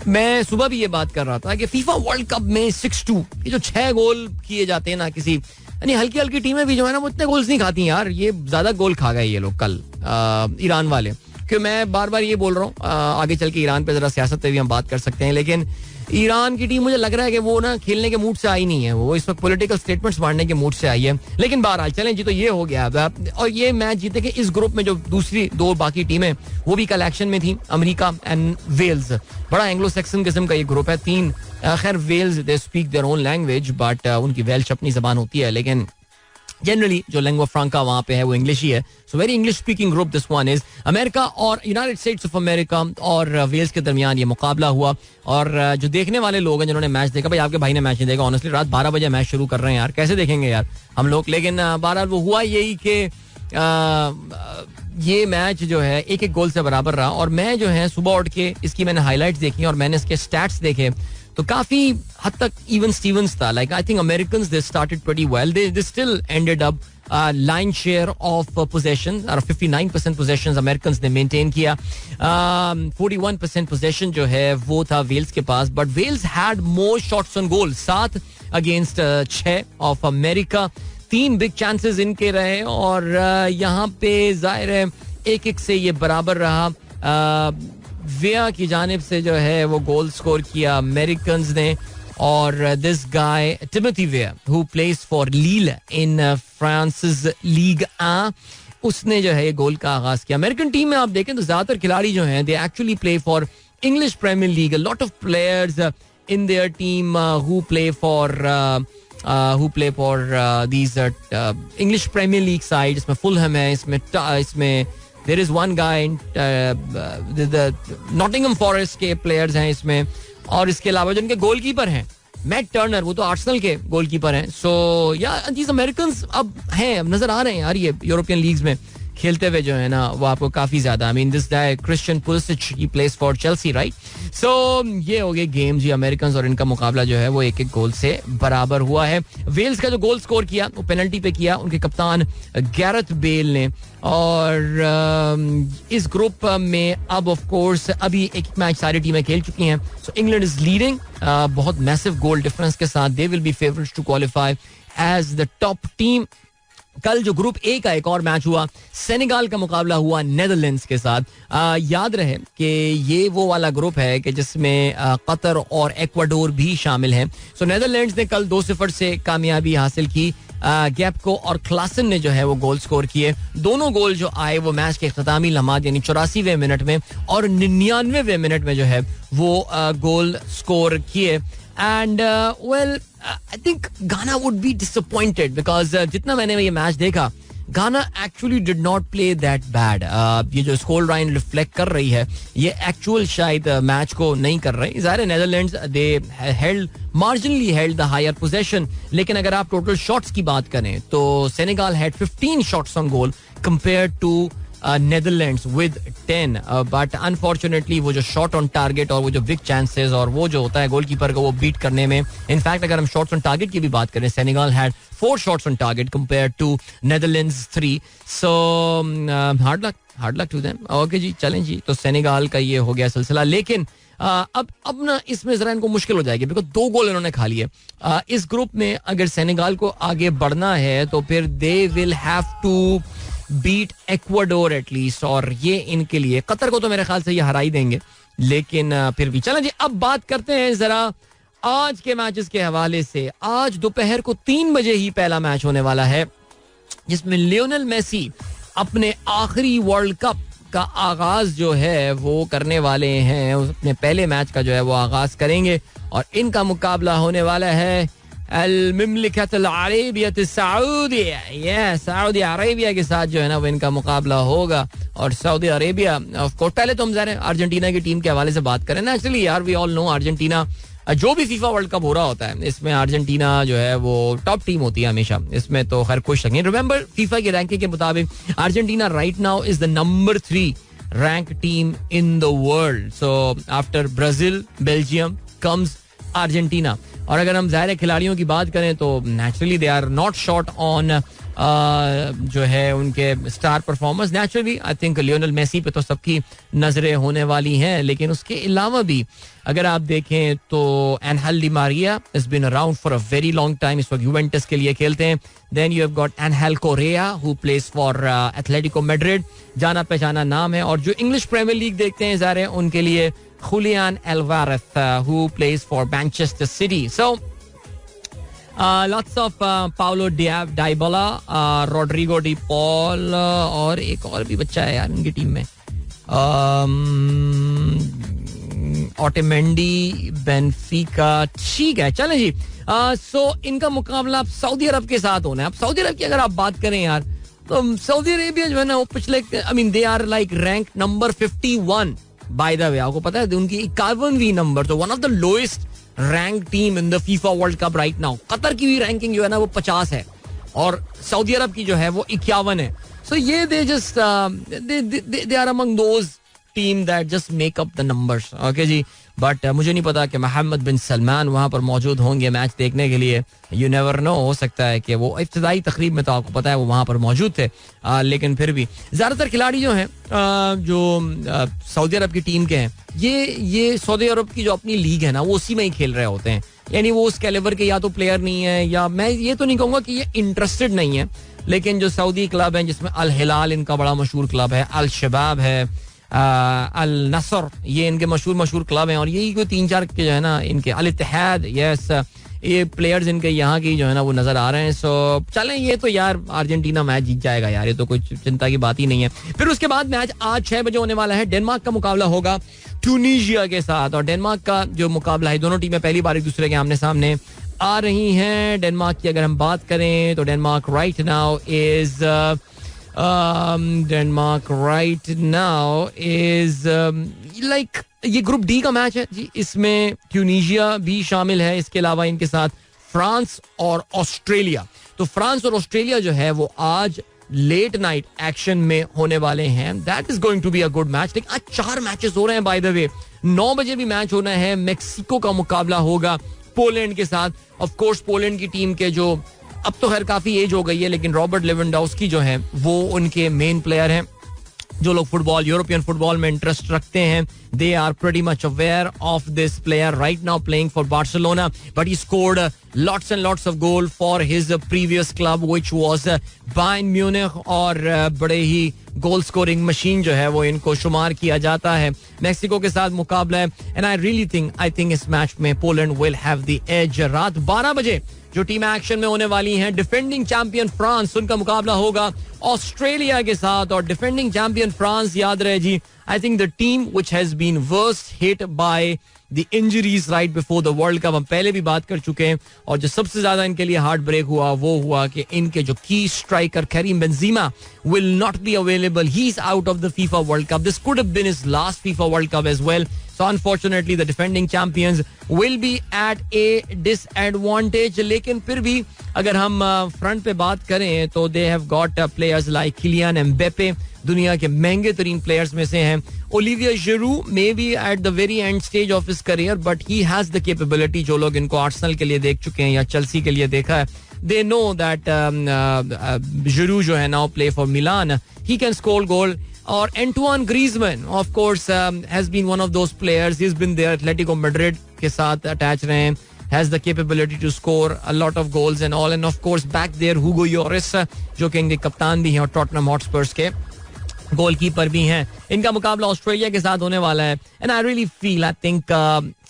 Speaker 1: मैं सुबह भी ये बात कर रहा था कि फीफा वर्ल्ड कप में 6-2 ये जो 6 गोल किए जाते हैं ना किसी, यानी हल्की हल्की टीमें भी जो है ना वो इतने गोल्स नहीं खाती यार. ये ज्यादा गोल खा गए ये लोग कल ईरान वाले. क्योंकि मैं बार बार ये बोल रहा हूँ, आगे चल के ईरान पे जरा सियासत पे भी हम बात कर सकते हैं, लेकिन ईरान की टीम मुझे लग रहा है कि वो ना खेलने के मूड से आई नहीं है, वो इस वक्त पॉलिटिकल स्टेटमेंट्स मारने के मूड से आई है. लेकिन बहरहाल चलें जी, तो ये हो गया. और ये मैच जीते के इस ग्रुप में जो दूसरी 2 बाकी टीमें वो भी कल एक्शन में थी, अमेरिका एंड वेल्स. बड़ा एंग्लो सैक्सन किस्म का ये ग्रुप है. 3 खैर Wales they speak their own language, but उनकी वेल्श अपनी जबान होती है, लेकिन जनरली जो लैंग्वा फ्रांका वहां पे है वो इंग्लिश ही है. So very English speaking group this one is. America और यूनाइटेड स्टेट्स ऑफ अमेरिका और वेल्स के दरमियान ये मुकाबला हुआ. और जो देखने वाले लोग हैं जिन्होंने मैच देखा, भाई आपके भाई ने मैच नहीं देखा ऑनेस्टली, रात 12 बजे मैच शुरू कर रहे हैं यार, कैसे देखेंगे यार हम लोग. लेकिन बहरहाल वो हुआ यही कि ये मैच जो है 1-1 गोल से बराबर रहा. और मैं जो है सुबह उठ के इसकी मैंने हाईलाइट्स देखी और मैंने इसके स्टैट्स देखे तो काफी हद तक इवन स्टीवंस था. Like I think Americans they started pretty well, they still ended up lion share of possession, 59% possessions Americans ने मेंटेन किया. 41% पोजेशन जो है वो था वेल्स के पास, but Wales had more shots on goal, 7 against 6 of America. 3 big chances इनके रहे और यहाँ पे जाहिर है 1-1 से ये बराबर रहा. वेया की जानिब से जो है वो गोल स्कोर किया अमेरिकन्स ने. और this guy Timothy Weah who plays for Lille in France's league आ, उसने जो है ये गोल का आगाज किया. अमेरिकन टीम में आप देखें तो ज्यादातर खिलाड़ी जो हैं they actually play for English Premier League. A lot of players in their team who play for these English Premier League sides. इसमें फुलहम है, इसमें there is one guy in the Nottingham Forest के players हैं इसमें. और इसके अलावा जो इनके गोलकीपर हैं मैट टर्नर, वो तो आर्सेनल के गोलकीपर हैं. सो या दीस अमेरिकन्स अब हैं, अब नजर आ रहे हैं यार ये यूरोपियन लीग्स में खेलते हुए जो है ना वो आपको काफी ज्यादा. I mean this guy Christian Pulisic he plays for Chelsea right. So ये हो गए गेम जी. अमेरिकन्स और इनका मुकाबला जो है वो 1-1 गोल से बराबर हुआ है. वेल्स का जो गोल स्कोर किया वो पेनल्टी पे किया उनके कप्तान गैरेथ बेल ने. और इस ग्रुप में अब ऑफ कोर्स अभी एक मैच सारी टीमें खेल चुकी हैं. सो इंग्लैंड इज लीडिंग बहुत मैसिव गोल डिफरेंस के साथ. They will be favourites to qualify as the top team. कल जो ग्रुप ए का एक और मैच हुआ, सेनेगाल का मुकाबला हुआ नेदरलैंड्स के साथ. याद रहे कि ये वो वाला ग्रुप है कि जिसमें कतर और एक्वाडोर भी शामिल हैं. सो नेदरलैंड्स ने कल 2-0 से कामयाबी हासिल की. गैप्को और क्लासन ने जो है वो गोल स्कोर किए. दोनों गोल जो आए वो मैच के इख्तितामी लम्हात यानी 84वें मिनट में और 99वें मिनट में जो है वो गोल स्कोर किए. एंड वेल आई थिंक गाना वुड बी डिसअपॉइंटेड बिकॉज जितना मैंने ये मैच देखा गाना actually did not play that bad. ये जो स्कोर लाइन रिफ्लेक्ट कर रही है ये एक्चुअल शायद मैच को नहीं कर रही. ज़ाहिर है Netherlands they held marginally held the higher possession, लेकिन अगर आप टोटल शॉट्स की बात करें तो Senegal had 15 shots on goal compared to Netherlands with 10. But unfortunately वो जो शॉट ऑन टारगेट और वो जो बिग चांसेस और वो जो होता है गोलकीपर को वो बीट करने में, इनफैक्ट अगर हम शॉट्स ऑन टारगेट की भी बात करें Senegal had 4 shots on target compared to Netherlands 3. So hard luck to them. Okay जी चलें जी, तो सेनेगाल का ये हो गया सिलसिला. लेकिन अब ना इसमें जरा इनको मुश्किल हो जाएगी बिकॉज 2 गोल इन्होंने खा लिए. इस ग्रुप में अगर सेनेगाल को आगे बढ़ना है तो फिर they will have to beat Ecuador at least. और ये इनके लिए, कतर को तो मेरे ख्याल से ये हरा ही देंगे, लेकिन फिर भी चलें जी. अब बात करते हैं जरा आज के मैचेस के हवाले से. आज दोपहर को 3 बजे ही पहला मैच होने वाला है जिसमें लियोनेल मेसी अपने आखिरी वर्ल्ड कप का आगाज जो है वो करने वाले हैं. अपने पहले मैच का जो है वो आगाज करेंगे और इनका मुकाबला होने वाला है अल-ममलिकत अल-अरबिय्यत सऊदिया. ये सऊदी अरेबिया के साथ जो है ना वो इनका मुकाबला होगा. और सऊदी अरेबिया ऑफ कोर्स, पहले तो हम जरा अर्जेंटीना की टीम के हवाले से बात करें ना. एक्चुअली यार वी ऑल नो अर्जेंटीना, जो भी फीफा वर्ल्ड कप हो रहा होता है इसमें अर्जेंटीना जो है वो टॉप टीम होती है हमेशा. इसमें तो खैर कुछ नहीं. रिमेंबर फीफा की रैंकिंग के मुताबिक Argentina right now is the number 3 rank team in the world. So after Brazil Belgium comes Argentina. और अगर हम ज़ाहिर खिलाड़ियों की बात करें तो naturally they are not short on जो है उनके star performers. Naturally I think Lionel Messi पे तो सबकी नजरें होने वाली हैं, लेकिन उसके अलावा भी अगर आप देखें तो Angel Di Maria has been around for a very long time, इस वक्त यूवेंटस के लिए खेलते हैं. Then you have got Angel Correa who plays for Atletico Madrid, जाना पहचाना नाम है. और जो इंग्लिश प्रीमियर लीग देखते हैं ज़ाहिर उनके लिए Julian Alvarez who plays for Manchester City. So lots of Paulo Dybala, Rodrigo De Paul और एक और भी बच्चा है यार उनकी टीम में, Otamendi, Benfica. ठीक है चलें जी. So इनका मुकाबला अब सऊदी अरब के साथ होना है. अब सऊदी अरब की अगर आप बात करें यार तो सऊदी अरेबिया जो है ना वो पिछले they are like rank number 51 by the way. आपको पता है उनकी 51वीं नंबर, तो one of the lowest rank team in the FIFA World Cup right now. Qatar की भी रैंकिंग जो है ना वो 50 है और सऊदी अरब की जो है वो 51 है. सो ये they just they are among those team that just make up the numbers. Okay जी. बट मुझे नहीं पता कि मोहम्मद बिन सलमान वहां पर मौजूद होंगे मैच देखने के लिए. यू नेवर नो, हो सकता है कि वो इब्तिदाई तकरीब में तो आपको पता है वो वहां पर मौजूद थे, लेकिन फिर भी ज्यादातर खिलाड़ी जो हैं जो सऊदी अरब की टीम के हैं ये सऊदी अरब की जो अपनी लीग है ना वो उसी में ही खेल रहे होते हैं. यानी वो उस कैलिबर के या तो प्लेयर नहीं है, या मैं ये तो नहीं कहूंगा कि ये इंटरेस्टेड नहीं है, लेकिन जो सऊदी क्लब है जिसमें अल हिलाल इनका बड़ा मशहूर क्लब है, अल शबाब है, अल नसर, ये इनके मशहूर क्लब हैं. और यही कोई 3-4 के जो है ना इनके अल इत्तेहाद, यस, ये प्लेयर्स इनके यहाँ की जो है ना वो नजर आ रहे हैं. सो चलें, ये तो यार अर्जेंटीना मैच जीत जाएगा यार, ये तो कोई चिंता की बात ही नहीं है. फिर उसके बाद मैच आज 6 बजे होने वाला है. डेनमार्क का मुकाबला होगा ट्यूनीशिया के साथ, और डेनमार्क का जो मुकाबला है, दोनों टीमें पहली बार एक दूसरे के आमने सामने आ रही हैं. डेनमार्क की अगर हम बात करें तो Denmark right now is like ये ग्रुप डी का मैच है जी. इसमें ट्यूनीशिया भी शामिल है, इसके अलावा इनके साथ फ्रांस और ऑस्ट्रेलिया. तो फ्रांस और ऑस्ट्रेलिया जो है वो आज लेट नाइट एक्शन में होने वाले हैं. That is going to be a good match. लेकिन आज 4 मैचेस हो रहे हैं बाय द वे. 9 बजे भी मैच होना है. मेक्सिको का मुकाबला होगा पोलैंड के साथ. ऑफ कोर्स पोलैंड की टीम के जो अब तो खैर काफी एज हो गई है, लेकिन रॉबर्ट लेवेंडोव्स्की जो है वो उनके मेन प्लेयर हैं. जो लोग फुटबॉल, यूरोपियन फुटबॉल में इंटरेस्ट रखते हैं, they are pretty much aware of this player right now playing for Barcelona, but he scored lots and lots of goal for his previous club which was Bayern Munich. और बड़े ही goal scoring machine जो है वो इनको शुमार किया जाता है. मेक्सिको के साथ मुकाबला है, एंड आई थिंक इस मैच में Poland will have the edge. रात 12 बजे जो टीम एक्शन में होने वाली हैं, डिफेंडिंग चैंपियन फ्रांस, उनका मुकाबला होगा ऑस्ट्रेलिया के साथ. और डिफेंडिंग चैंपियन फ्रांस, याद रहे जी, I think the team which has been worst hit by the injuries right before the World Cup. हम पहले भी बात कर चुके हैं, और जो सबसे ज्यादा इनके लिए हार्ट ब्रेक हुआ वो हुआ कि इनके जो की striker Karim Benzema will not be available. He is out of the FIFA World Cup. This could have been his last FIFA World Cup as well. So unfortunately the defending champions will be at a disadvantage. लेकिन फिर भी अगर हम front पे बात करें तो they have got players like Kylian Mbappe, दुनिया के महंगे तरीन प्लेयर्स में से हैं. Olivier Giroud may be at the very end stage of his career, but he has the capability. जो लोग इनको आर्सेनल के लिए देख चुके हैं या चेल्सी के लिए देखा है, they know that Giroud जो है now play for Milan, he can score goal. और Antoine Griezmann of course has been one of those players. He's been there Atletico Madrid के साथ अटैच रहे हैं, has the capability to score a lot of goals and all. And of course back there Hugo Lloris जो कि इनके कप्तान भी हैं और टॉटनहम हॉटस्पर्स के गोलकीपर भी हैं. इनका मुकाबला ऑस्ट्रेलिया के साथ होने वाला है. And I really feel, I think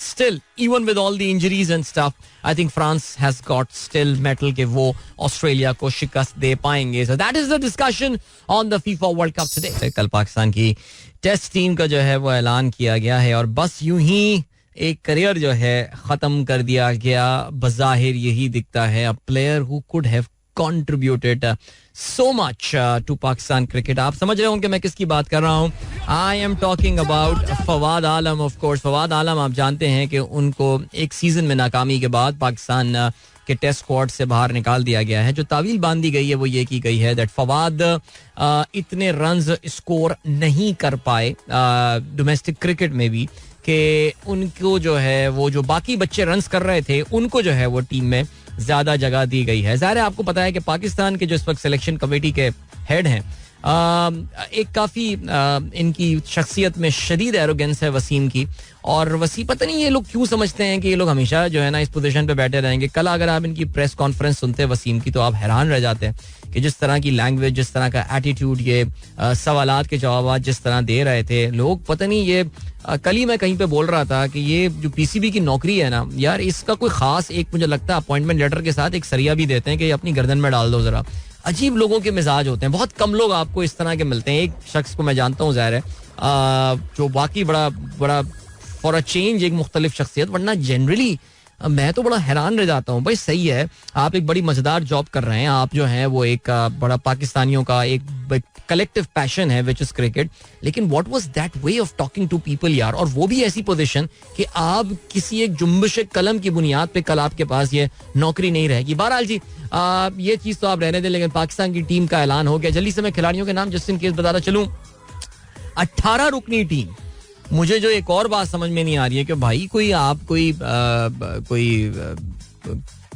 Speaker 1: still even with all the injuries and stuff, I think France has got still metal के वो ऑस्ट्रेलिया को शिकस्त दे पाएंगे. So that is the discussion on the FIFA World cup today. कल पाकिस्तान की test team का जो है वो ऐलान किया गया है, और बस यूं ही एक करियर जो है खत्म कर दिया गया. बज़ाहिर यही दिखता है. A player who could have contributed so much to Pakistan cricket. आप समझ रहे होंगे मैं किसकी बात कर रहा हूँ. I am talking about Fawad Alam. Of course Fawad आलम आप जानते हैं कि उनको एक सीजन में नाकामी के बाद पाकिस्तान के टेस्ट स्क्वाड से बाहर निकाल दिया गया है. जो तावील बांधी गई है वो ये की गई है दैट फवाद इतने रन्स स्कोर नहीं कर पाए डोमेस्टिक क्रिकेट में भी कि उनको जो है वो जो बाकी बच्चे रन्स कर रहे थे उनको जो है वो टीम में ज्यादा जगह दी गई है. ज़ाहिर है आपको पता है कि पाकिस्तान के जो इस वक्त सिलेक्शन कमेटी के हेड हैं, एक काफ़ी इनकी शख्सियत में शदीद एरोगेंस है वसीम की. और वसीम पता नहीं ये लोग क्यों समझते हैं कि ये लोग हमेशा जो है ना इस पोजीशन पे बैठे रहेंगे. कल अगर आप इनकी प्रेस कॉन्फ्रेंस सुनते हैं वसीम की तो आप हैरान रह जाते हैं कि जिस तरह की लैंग्वेज, जिस तरह का एटीट्यूड, ये सवालात के जवाब जिस तरह दे रहे थे लोग. पता नहीं ये कल ही मैं कहीं पे बोल रहा था कि ये जो पीसीबी की नौकरी है ना यार, इसका कोई खास एक मुझे लगता है अपॉइंटमेंट लेटर के साथ एक सरिया भी देते हैं कि अपनी गर्दन में डाल दो जरा. अजीब लोगों के मिजाज होते हैं, बहुत कम लोग आपको इस तरह के मिलते हैं. एक शख्स को मैं जानता हूँ ज़ाहिर है जो बाकी बड़ा बड़ा फॉर अ चेंज एक मुख्तलिफ शख्सियत, वरना जनरली मैं तो बड़ा हैरान रह जाता हूँ. भाई सही है, आप एक बड़ी मजेदार जॉब कर रहे हैं, आप जो हैं वो एक बड़ा पाकिस्तानियों का एक कलेक्टिव पैशन है विच इज क्रिकेट, लेकिन what was that way of talking to people यार. और वो भी ऐसी पोजीशन कि आप किसी एक जुम्बिश कलम की बुनियाद पे कल आपके पास ये नौकरी नहीं रहेगी. बहरहाल जी ये चीज तो आप रहने दें, लेकिन पाकिस्तान की टीम का ऐलान हो गया. जल्दी से मैं खिलाड़ियों के नाम जस्ट इन केस बताता चलूं. 18 रुकनी टीम. मुझे जो एक और बात समझ में नहीं आ रही है कि भाई कोई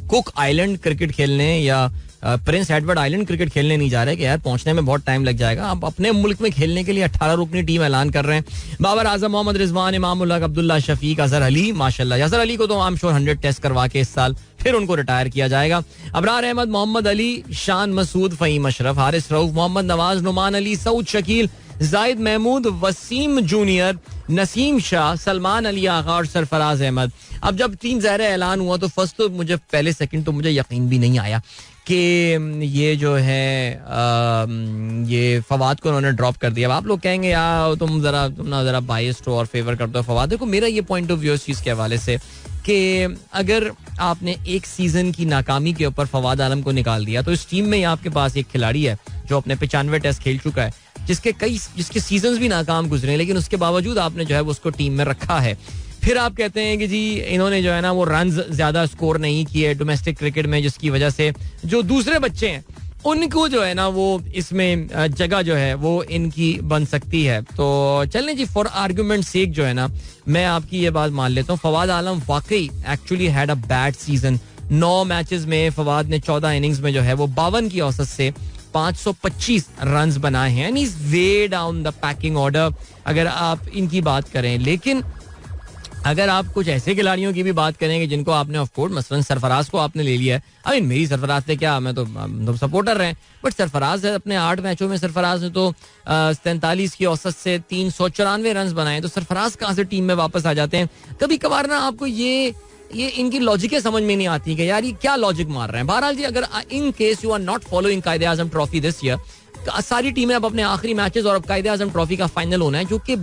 Speaker 1: कुक आइलैंड क्रिकेट खेलने या प्रिंस एडवर्ड आइलैंड क्रिकेट खेलने नहीं जा रहे कि यार पहुंचने में बहुत टाइम लग जाएगा. आप अपने मुल्क में खेलने के लिए 18 रुकनी टीम ऐलान कर रहे हैं. बाबर आजम, मोहम्मद रिजवान, इमाम उल हक, अब्दुल्ला शफीक, अजहर अली. माशाल्लाह अजहर अली को तो आई एम श्योर 100 टेस्ट करवा के इस साल फिर उनको रिटायर किया जाएगा. अबरार अहमद, मोहम्मद अली, शान मसूद, फहीम अशरफ, हारिस रऊफ, मोहम्मद नवाज, नुमान अली, सऊद शकील, जाहिद महमूद, वसीम जूनियर, नसीम शाह, सलमान अली आगा और सरफराज अहमद. अब जब टीम ज़ाहिर ऐलान हुआ तो फर्स्ट तो मुझे पहले सेकंड तो मुझे यकीन भी नहीं आया कि ये जो है ये फवाद को उन्होंने ड्रॉप कर दिया. अब आप लोग कहेंगे यार तुम ना ज़रा बायस्ड हो और फेवर करते हो फवाद. देखो मेरा ये पॉइंट ऑफ व्यू इस चीज़ के हवाले से कि अगर आपने एक सीजन की नाकामी के ऊपर फवाद आलम को निकाल दिया तो इस टीम में आपके पास एक खिलाड़ी है जो अपने 95 टेस्ट खेल चुका है, जिसके सीजन्स भी नाकाम गुजरे, लेकिन उसके बावजूद आपने जो है वो उसको टीम में रखा है. फिर आप कहते हैं कि जी इन्होंने जो है ना वो रन्स ज्यादा स्कोर नहीं किए डोमेस्टिक क्रिकेट में, जिसकी वजह से जो दूसरे बच्चे हैं उनको जो है ना वो इसमें जगह जो है वो इनकी बन सकती है. तो चलने जी फॉर आर्गुमेंट सेक जो है ना मैं आपकी ये बात मान लेता हूँ. फवाद आलम वाकई actually had a bad season. 9 matches में फवाद ने 14 इनिंग्स में जो है वो 52 की औसत से 525 रन्स बनाए हैं. And he is way down the packing order अगर आप इनकी बात करें. लेकिन अगर आप कुछ ऐसे खिलाड़ियों की भी बात करेंगे जिनको आपने ऑफ कोर्स मसलन सरफराज को आपने ले लिया है. आई मीन मेरी सरफराज से क्या, मैं तो सपोर्टर रहे, बट सरफराज है अपने 8 मैचों में सरफराज ने तो 43 की औसत से 394 रन बनाए. तो सरफराज कहाँ से टीम में वापस आ जाते हैं. कभी कभार ना आपको ये इनकी लॉजिकें समझ में नहीं आती कि यार ये क्या लॉजिक मार रहे हैं. बहरहाल जी अगर in case you are not following Quaid e Azam trophy this year, सारी टीमें अब अपने आखिरी मैचेस और अब कायदे आजम ट्रॉफी का फाइनल होना है, जो कि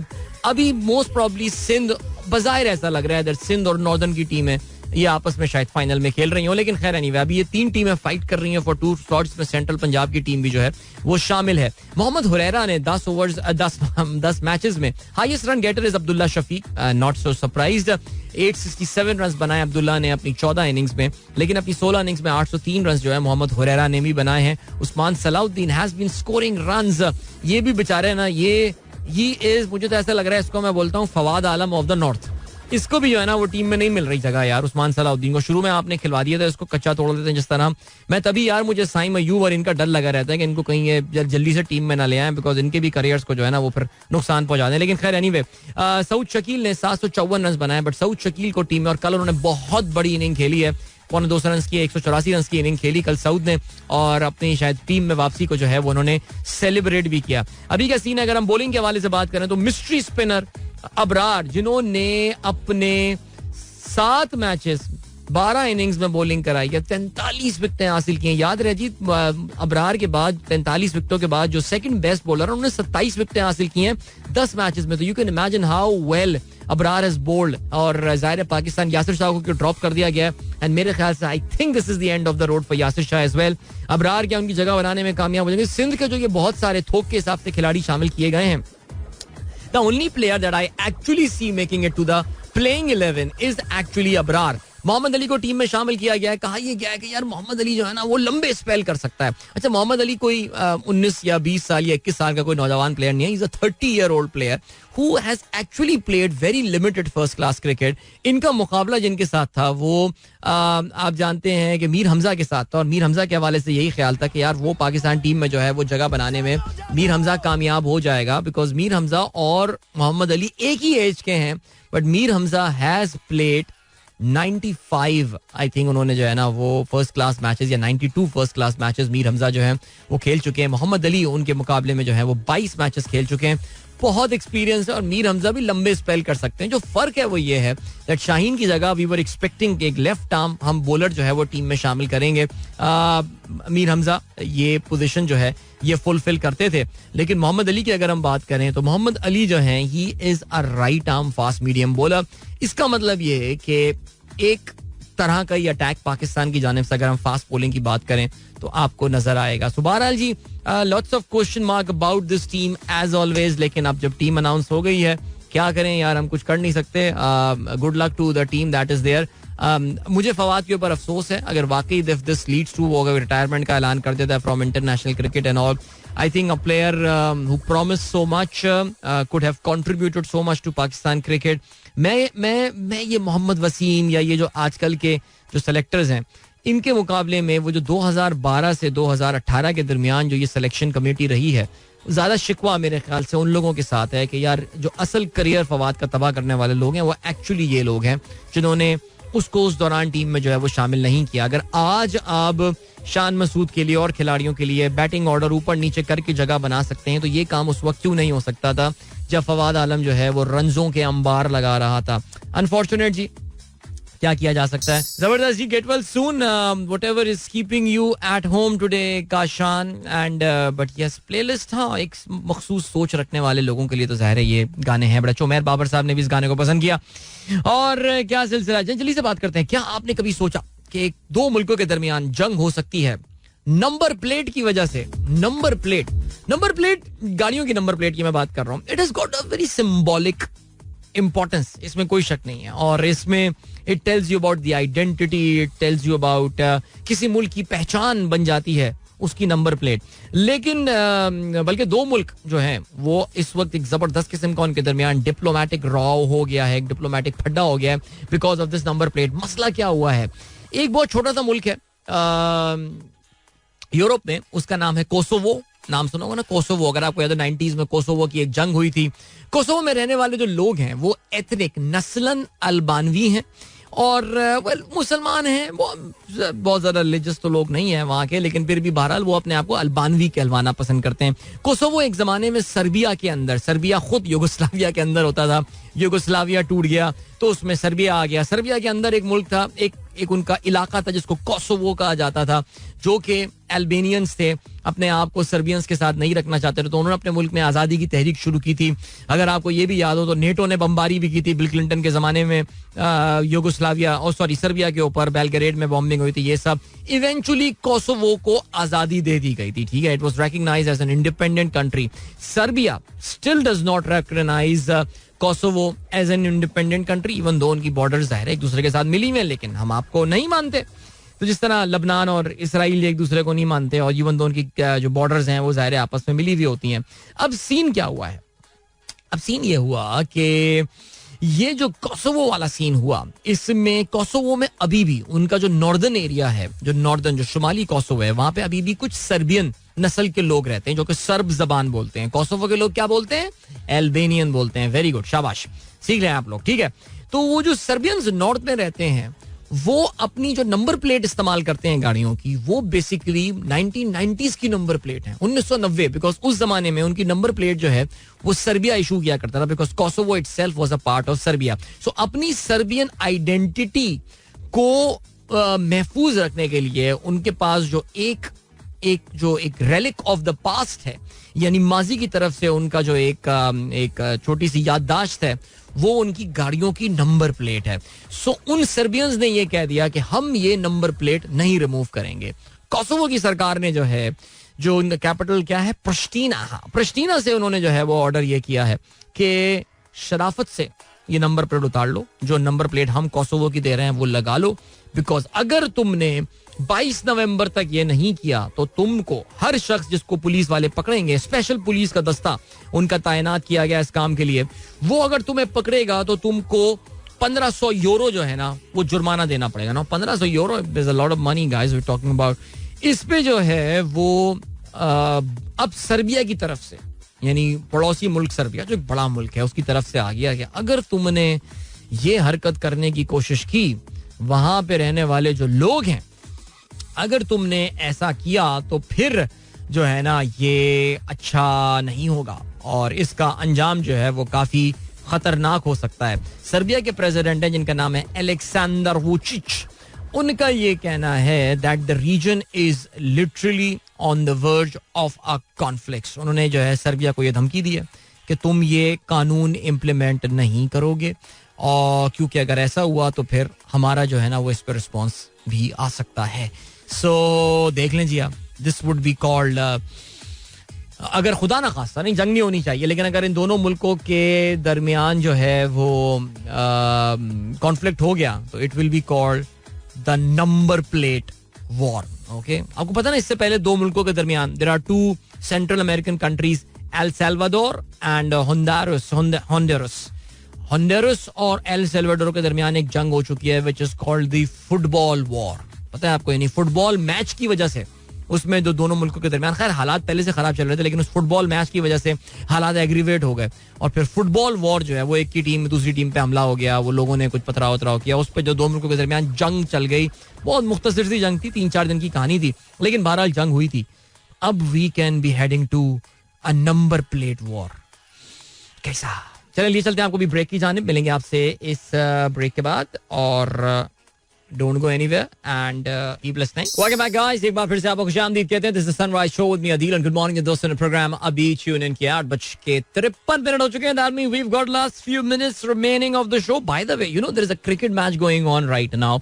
Speaker 1: अभी मोस्ट प्रोबेबली सिंध, बजाहिर ऐसा लग रहा है सिंध और नॉर्दर्न की टीमें ये आपस में शायद फाइनल में खेल रही हो. लेकिन खैर एनीवे अभी ये 3 टीमें फाइट कर रही हैं फॉर 2 स्लॉट्स में सेंट्रल पंजाब की टीम भी जो है वो शामिल है. मोहम्मद हुरैरा ने 10 मैचेस में highest run getter is Abdullah Shafique. Not so surprised, 867 run बनाए अब्दुल्ला ने अपनी 14 इनिंग्स में, लेकिन अपनी 16 इनिंग्स में 803 रन जो है मोहम्मद हुरैरा ने भी बनाए हैं. Usman Salahuddin has been scoring runs. ये भी बेचारे ना ये इज, मुझे तो ऐसा लग रहा है इसको मैं बोलता हूँ फवाद आलम ऑफ द नॉर्थ. इसको भी जो है ना वो टीम में नहीं मिल रही जगह यार. उस्मान सलाउद्दीन को शुरू में आपने खिलवा दिया था, इसको कच्चा तोड़ देते हैं जिस तरह. मैं तभी यार मुझे साइम अयूब और इनका डर लगा रहता है कि इनको कहीं ये जल्दी से टीम में ना ले आए, बिकॉज इनके भी करियर्स को जो है ना वो फिर नुकसान पहुंचा दें. लेकिन खैर एनीवे सऊद शकील ने 754 रन बनाए, बट सऊद शकील को टीम में, और कल उन्होंने बहुत बड़ी इनिंग खेली है, 200 रन की 184 रन की इनिंग खेली कल सऊद ने, और अपनी शायद टीम में वापसी को जो है वो उन्होंने सेलिब्रेट भी किया. अभी का सीन है अगर हम बॉलिंग के हवाले से बात करें तो मिस्ट्री स्पिनर अबरार, जिन्होंने अपने 7 मैचेस 12 इनिंग्स में बॉलिंग कराई है, 43 विकेटें हासिल की हैं. याद रहे जी अबरार के बाद 43 विकेटों के बाद जो सेकंड बेस्ट बॉलर है उन्होंने 27 विकेटें हासिल की हैं 10 मैचेस में. तो you can imagine how well Abrar has bold. और जाहिर है पाकिस्तान यासिर शाह को ड्रॉप कर दिया गया है, एंड मेरे ख्याल से I think this is the end of the road for Yasir Shah as well. Abrar क्या उनकी जगह बनाने में कामयाब हो जाएंगे. सिंध के जो ये बहुत सारे थोक के हिसाब से खिलाड़ी शामिल किए गए हैं, the only player that I actually see making it to the playing 11 is actually Abrar. Mohammad Ali को टीम में शामिल किया गया है. कहा यह गया है कि यार मोहम्मद अली जो है ना वो लंबे स्पेल कर सकता है. अच्छा, मोहम्मद अली कोई 19 या 20 साल या 21 साल का कोई नौजवान प्लेयर नहीं है. He is a 30-year-old player who has actually played very limited first class cricket. इनका मुकाबला जिनके साथ था वो आप जानते हैं कि मीर हमजा के साथ था, और मीर हमजा के हवाले से यही ख्याल था कि यार वो पाकिस्तान टीम में जो है वो जगह बनाने में मीर हमजा कामयाब हो जाएगा, बिकॉज मीर हमजा और मोहम्मद अली एक ही एज के हैं. But Mir Hamza has played 95 I think उन्होंने जो है ना वो फर्स्ट क्लास मैचेस या 92 first class matches Mir Hamza जो है वो खेल चुके हैं. मोहम्मद अली उनके मुकाबले में जो है वो 22 मैचेस खेल चुके हैं. बहुत एक्सपीरियंस है और मीर हमजा भी लंबे स्पेल कर सकते हैं. जो फर्क है वो ये है दैट शाहीन की जगह वी वर एक्सपेक्टिंग एक लेफ्ट आर्म हम बॉलर जो है वो टीम में शामिल करेंगे. मीर हमजा ये पोजीशन जो है ये फुलफिल करते थे. लेकिन मोहम्मद अली की अगर हम बात करें तो मोहम्मद अली जो है he is a right arm fast medium bowler. इसका मतलब ये है कि एक तरह का ये अटैक पाकिस्तान की जानिब से अगर हम फास्ट बॉलिंग की बात करें तो आपको नजर आएगा. सो बहरहाल जी lots of question mark about this team as always. लेकिन अब जब टीम अनाउंस हो गई है क्या करें यार, हम कुछ कर नहीं सकते. Good luck to the team that is there. मुझे फवाद के ऊपर अफसोस है. अगर वाकई इफ दिस लीड्स टू वो अगर रिटायरमेंट का ऐलान कर देता है from international cricket and all, I think a player who promised so much could have contributed so much to Pakistan cricket. मैं ये मोहम्मद वसीम या ये जो आजकल के जो सेलेक्टर्स हैं इनके मुकाबले में वो जो 2012 से 2018 के दरमियान जो ये सिलेक्शन कमेटी रही है, ज्यादा शिकवा मेरे ख्याल से उन लोगों के साथ है कि यार जो असल करियर फवाद का तबाह करने वाले लोग हैं वो एक्चुअली ये लोग हैं जिन्होंने उसको उस दौरान टीम में जो है वो शामिल नहीं किया. अगर आज आप शान मसूद के लिए और खिलाड़ियों के लिए बैटिंग ऑर्डर ऊपर नीचे करके जगह बना सकते हैं तो ये काम उस वक्त क्यों नहीं हो सकता था जब फवाद आलम जो है वो रंजों के अंबार लगा रहा था. अनफॉर्चुनेट जी, क्या किया जा सकता है. जबरदस्त जी, get well soon whatever is keeping you at home today Kashan and but yes playlist. हाँ, एक मखसूस सोच रखने वाले लोगों के लिए तो जाहिर है ये गाने हैं. बड़ा चुमैर बाबर साहब ने भी इस गाने को पसंद किया. और क्या सिलसिला, जल्दी से बात करते हैं. क्या आपने कभी सोचा कि दो मुल्कों के दरमियान जंग हो सकती है नंबर प्लेट की वजह से? नंबर प्लेट गाड़ियों की नंबर प्लेट की मैं बात कर रहा हूँ. It has got a very symbolic importance, इसमें कोई शक नहीं है. और इसमें it tells you about the identity, it tells you about किसी मुल्क की पहचान बन जाती है उसकी नंबर प्लेट. लेकिन बल्कि दो मुल्क जो हैं वो इस वक्त एक जबरदस्त किस्म का उनके दरमियान डिप्लोमेटिक रॉव हो गया है, एक डिप्लोमेटिक फड्डा हो गया है because of this number plate. मसला क्या हुआ है, एक बहुत छोटा सा मुल्क है यूरोप में, उसका नाम है कोसोवो. नाम सुना होगा ना कोसोवो. अगर आपको याद हो 90s में कोसोवो की एक जंग हुई थी. कोसोवो में रहने वाले जो लोग हैं वो एथनिक नस्लन अल्बानवी हैं और मुसलमान हैं. बहुत ज्यादा रिलीजियस तो लोग नहीं है वहाँ के, लेकिन फिर भी बहरहाल वो अपने आप को अल्बानवी कहलवाना पसंद करते हैं. कोसोवो एक जमाने में सर्बिया के अंदर, सर्बिया खुद यूगोस्लाविया के अंदर होता था. यूगोस्लाविया टूट गया तो उसमें सर्बिया आ गया. सर्बिया के अंदर एक मुल्क था, एक उनका इलाका था जिसको कोसोवो कहा जाता था, जो कि अल्बेनियंस थे, अपने आप को सर्बियंस के साथ नहीं रखना चाहते थे. तो उन्होंने अपने मुल्क में आज़ादी की तहरीक शुरू की थी. अगर आपको ये भी याद हो तो नेटो ने बमबारी भी की थी बिल क्लिंटन के ज़माने में यूगोस्लाविया और सर्बिया के ऊपर. बेलग्रेड में बॉम्बिंग हुई थी. ये सब इवेंचुअली कोसोवो को आज़ादी दे दी गई थी. ठीक है, it was recognised as an independent country. Serbia still does not recognise Kosovo as an independent country, even though उनकी बॉर्डर्स ज़ाहिर एक दूसरे के साथ मिली हुई हैं, लेकिन हम आपको नहीं मानते. तो जिस तरह लबनान और इसराइल एक दूसरे को नहीं मानते और इवन दो उनकी जो बॉर्डर्स हैं वो ज़ाहिर आपस में मिली हुई होती हैं. अब सीन क्या हुआ है? अब सीन ये हुआ कि ये जो कोसोवो वाला सीन हुआ, इसमें कोसोवो में अभी भी उनका जो नॉर्दर्न एरिया है, जो शुमाली कोसोवो है, वहां पे अभी भी कुछ सर्बियन नस्ल के लोग रहते हैं जो कि सर्ब जबान बोलते हैं. कोसोवो के लोग क्या बोलते हैं? अल्बेनियन बोलते हैं. वेरी गुड, शाबाश, सीख रहे हैं आप लोग. ठीक है, तो वो जो सर्बियंस नॉर्थ में रहते हैं वो अपनी जो नंबर प्लेट इस्तेमाल करते हैं गाड़ियों की, वो बेसिकली 1990s की नंबर प्लेट है, 1990. बिकॉज उस जमाने में उनकी नंबर प्लेट जो है वो सर्बिया इशू किया करता था, because Kosovo itself was a part of Serbia. So अपनी सर्बियन आइडेंटिटी को महफूज रखने के लिए उनके पास जो एक रेलिक ऑफ द पास्ट है, यानी माजी की तरफ से उनका जो एक छोटी सी याददाश्त है, वो उनकी गाड़ियों की नंबर प्लेट है. सो उन सर्बियंस ने ये कह दिया कि हम ये नंबर प्लेट नहीं रिमूव करेंगे. कोसोवो की सरकार ने जो है, जो कैपिटल क्या है, प्रिश्तीना से उन्होंने जो है वो ऑर्डर ये किया है कि शराफत से ये नंबर प्लेट उतार लो, जो नंबर प्लेट हम कोसोवो की दे रहे हैं वो लगा लो, बिकॉज अगर तुमने 22 नवंबर तक ये नहीं किया तो तुमको हर शख्स जिसको पुलिस वाले पकड़ेंगे, स्पेशल पुलिस का दस्ता उनका तैनात किया गया इस काम के लिए, वो अगर तुम्हें पकड़ेगा तो तुमको 1500 यूरो जो है ना वो जुर्माना देना पड़ेगा ना. 1500 euro is a lot of money guys we talking about. इस पे जो है वो अब सर्बिया की तरफ से, यानी पड़ोसी मुल्क सर्बिया जो एक बड़ा मुल्क है उसकी तरफ से आ गया कि अगर तुमने ये हरकत करने की कोशिश की, वहां पे रहने वाले जो लोग हैं, अगर तुमने ऐसा किया तो फिर जो है ना ये अच्छा नहीं होगा और इसका अंजाम जो है वो काफी खतरनाक हो सकता है. सर्बिया के प्रेसिडेंट है जिनका नाम है अलेक्सेंडर वुचिच. उनका ये कहना है that the region is literally on the verge of a conflict. उन्होंने जो है सर्बिया को ये धमकी दी है कि तुम ये कानून इम्प्लीमेंट नहीं करोगे, और क्योंकि अगर ऐसा हुआ तो फिर हमारा जो है ना वो इस पर रिस्पॉन्स भी आ सकता है. सो देख लें जी आप, दिस वुड बी कॉल्ड, अगर खुदा ना खास्ता, नहीं जंग नहीं होनी चाहिए, लेकिन अगर इन दोनों मुल्कों के दरमियान जो है वो कॉन्फ्लिक्ट हो गया तो it will be called the number plate war. Okay, आपको पता ना इससे पहले दो मुल्कों के दरमियान there are two central American countries, El Salvador and Honduras और एल सल्वाडोर के दरमियान एक जंग हो चुकी है which is called the football war. पता है आपको, यानी फुटबॉल मैच की वजह से उसमें जो दोनों मुल्कों के दरमियान, खैर हालात पहले से खराब चल रहे थे लेकिन उस फुटबॉल मैच की वजह से हालात एग्रीवेट हो गए और फिर फुटबॉल वॉर जो है वो एक की टीम दूसरी टीम पे हमला हो गया, वो लोगों ने कुछ पथराव उतराव किया, उस पर जो दो मुल्कों के दरमियान जंग चल गई. बहुत मुख्तसर सी जंग थी, 3-4 दिन की कहानी थी, लेकिन बहरहाल जंग हुई थी. अब we can be heading to a number plate war. कैसा? चलिए लिए चलते हैं आपको भी ब्रेक की जानिब. मिलेंगे आपसे इस ब्रेक के बाद और Don't go anywhere and keep listening. Welcome back guys. एक बार फिर से आपको खुशामदीद कहते हैं. This is the Sunrise Show with me Adil and good morning दोस्तों ने प्रोग्राम अभी ट्यून इन किया. 8:53 हो चुके हैं. That means we've got last few minutes remaining of the show. By the way, you know there is a cricket match going on right now.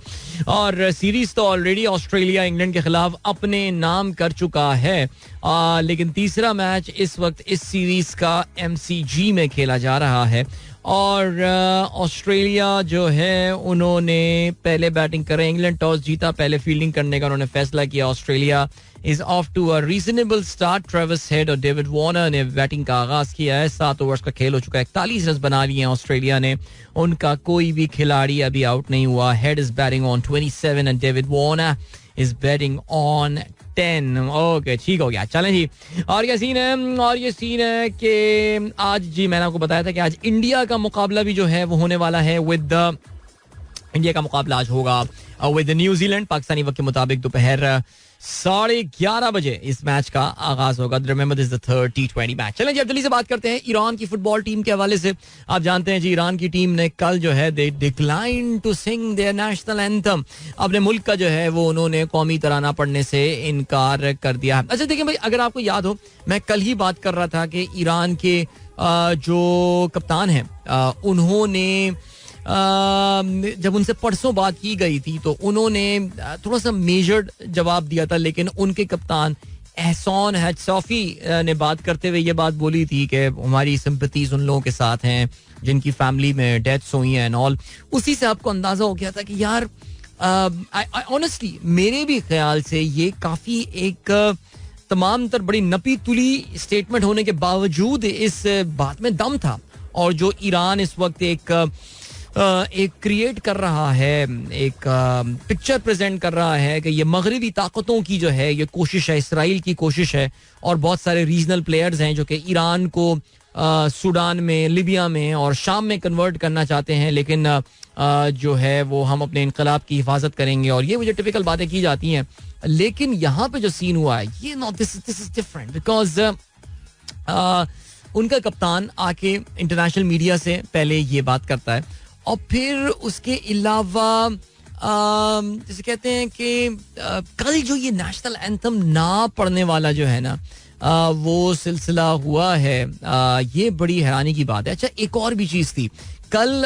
Speaker 1: और series तो already Australia England के खिलाफ अपने नाम कर चुका है, लेकिन तीसरा मैच इस वक्त इस सीरीज का MCG में खेला जा रहा है और ऑस्ट्रेलिया जो है उन्होंने पहले बैटिंग करें. इंग्लैंड टॉस जीता, पहले फील्डिंग करने का उन्होंने फैसला किया. Australia is off to a reasonable start. Travis Head और डेविड वार्नर ने बैटिंग का आगाज किया है. 7 ओवर्स का खेल हो चुका है, 41 रन बना लिए हैं ऑस्ट्रेलिया ने. उनका कोई भी खिलाड़ी अभी आउट नहीं हुआ. Head is batting on 27 and David Warner is batting on 10. Okay, ठीक हो गया. चलें जी, और ये सीन है, और ये सीन है कि आज जी मैंने आपको बताया था कि आज इंडिया का मुकाबला भी जो है वो होने वाला है विद इंडिया का मुकाबला आज होगा विद न्यूजीलैंड. पाकिस्तानी वक्त के मुताबिक दोपहर 11:30 बजे इस मैच का आगाज होगा. Remember this the third T20 match. चलें जी, अब जल्दी से बात करते हैं ईरान की फुटबॉल टीम के हवाले से. आप जानते हैं जी ईरान की टीम ने कल जो है they decline to sing their national anthem. अपने मुल्क का जो है वो उन्होंने कौमी तराना पढ़ने से इनकार कर दिया है. अच्छा देखिए भाई, अगर आपको याद हो, मैं कल ही बात कर रहा था कि ईरान के जो कप्तान हैं उन्होंने जब उनसे परसों बात की गई थी तो उन्होंने थोड़ा सा मेजर्ड जवाब दिया था, लेकिन उनके कप्तान एहसान हजसौफी ने बात करते हुए ये बात बोली थी कि हमारी सिंपैथीज उन लोगों के साथ हैं जिनकी फैमिली में डेथ्स हुई हैं एंड ऑल. उसी से आपको अंदाजा हो गया था कि यार ऑनेस्टली मेरे भी ख्याल से ये काफी एक तमाम तर बड़ी नपी तुली स्टेटमेंट होने के बावजूद इस बात में दम था. और जो ईरान इस वक्त एक क्रिएट कर रहा है, एक पिक्चर प्रेजेंट कर रहा है कि ये मगरबी ताकतों की जो है ये कोशिश है, इसराइल की कोशिश है, और बहुत सारे रीजनल प्लेयर्स हैं जो कि ईरान को सूडान में, लिबिया में और शाम में कन्वर्ट करना चाहते हैं, लेकिन जो है वो हम अपने इनकलाब की हिफाजत करेंगे, और ये मुझे टिपिकल बातें की जाती हैं. लेकिन यहाँ पे जो सीन हुआ है ये not this is different because उनका कप्तान आके इंटरनेशनल मीडिया से पहले ये बात करता है और फिर उसके अलावा जैसे कहते हैं कि कल जो ये नेशनल एंथम ना पढ़ने वाला जो है ना वो सिलसिला हुआ है, ये बड़ी हैरानी की बात है. अच्छा, एक और भी चीज़ थी कल,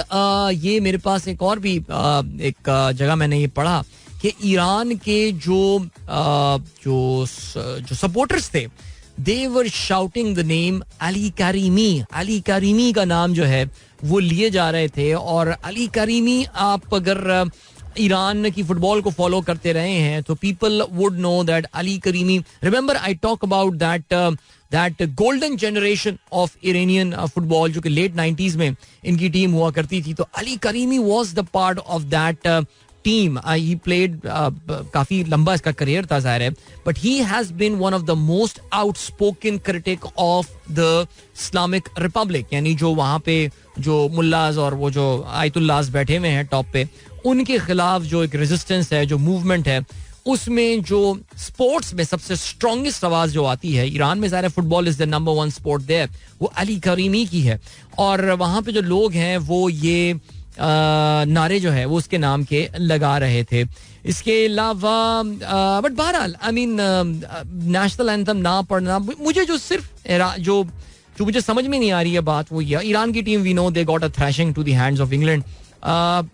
Speaker 1: ये मेरे पास एक और भी एक जगह मैंने ये पढ़ा कि ईरान के जो सपोर्टर्स थे, they were shouting the name Ali Karimi. Ali Karimi का नाम जो है वो लिए जा रहे थे. और अली करीमी, आप अगर ईरान की फुटबॉल को फॉलो करते रहे हैं तो people would know that Ali creamy, remember I talk about that golden generation of Iranian football जो कि लेट 90s में इनकी टीम हुआ करती थी. तो Ali Karimi was the part of that team. He played, काफी लंबा इसका करियर था जाहिर है, but he has been one of the most outspoken critic of the Islamic Republic. यानी जो वहां पे जो मुल्लाज और वो जो आयतुल्लाज बैठे हुए हैं टॉप पे, उनके खिलाफ जो एक रेजिस्टेंस है, जो मूवमेंट है, उसमें जो स्पोर्ट्स में सबसे स्ट्रॉन्गेस्ट आवाज जो आती है ईरान में, ज़ाहिर football is the number 1 sport there, वो अली करीमी की है. और वहां पे जो लोग हैं वो ये नारे जो है वो उसके नाम के लगा रहे थे. इसके अलावा बट बहरहाल आई मीन नेशनल एंथम ना पढ़ना, मुझे जो सिर्फ जो मुझे समझ में नहीं आ रही है बात, वो ये ईरान की team, we know they got a thrashing to the hands of England.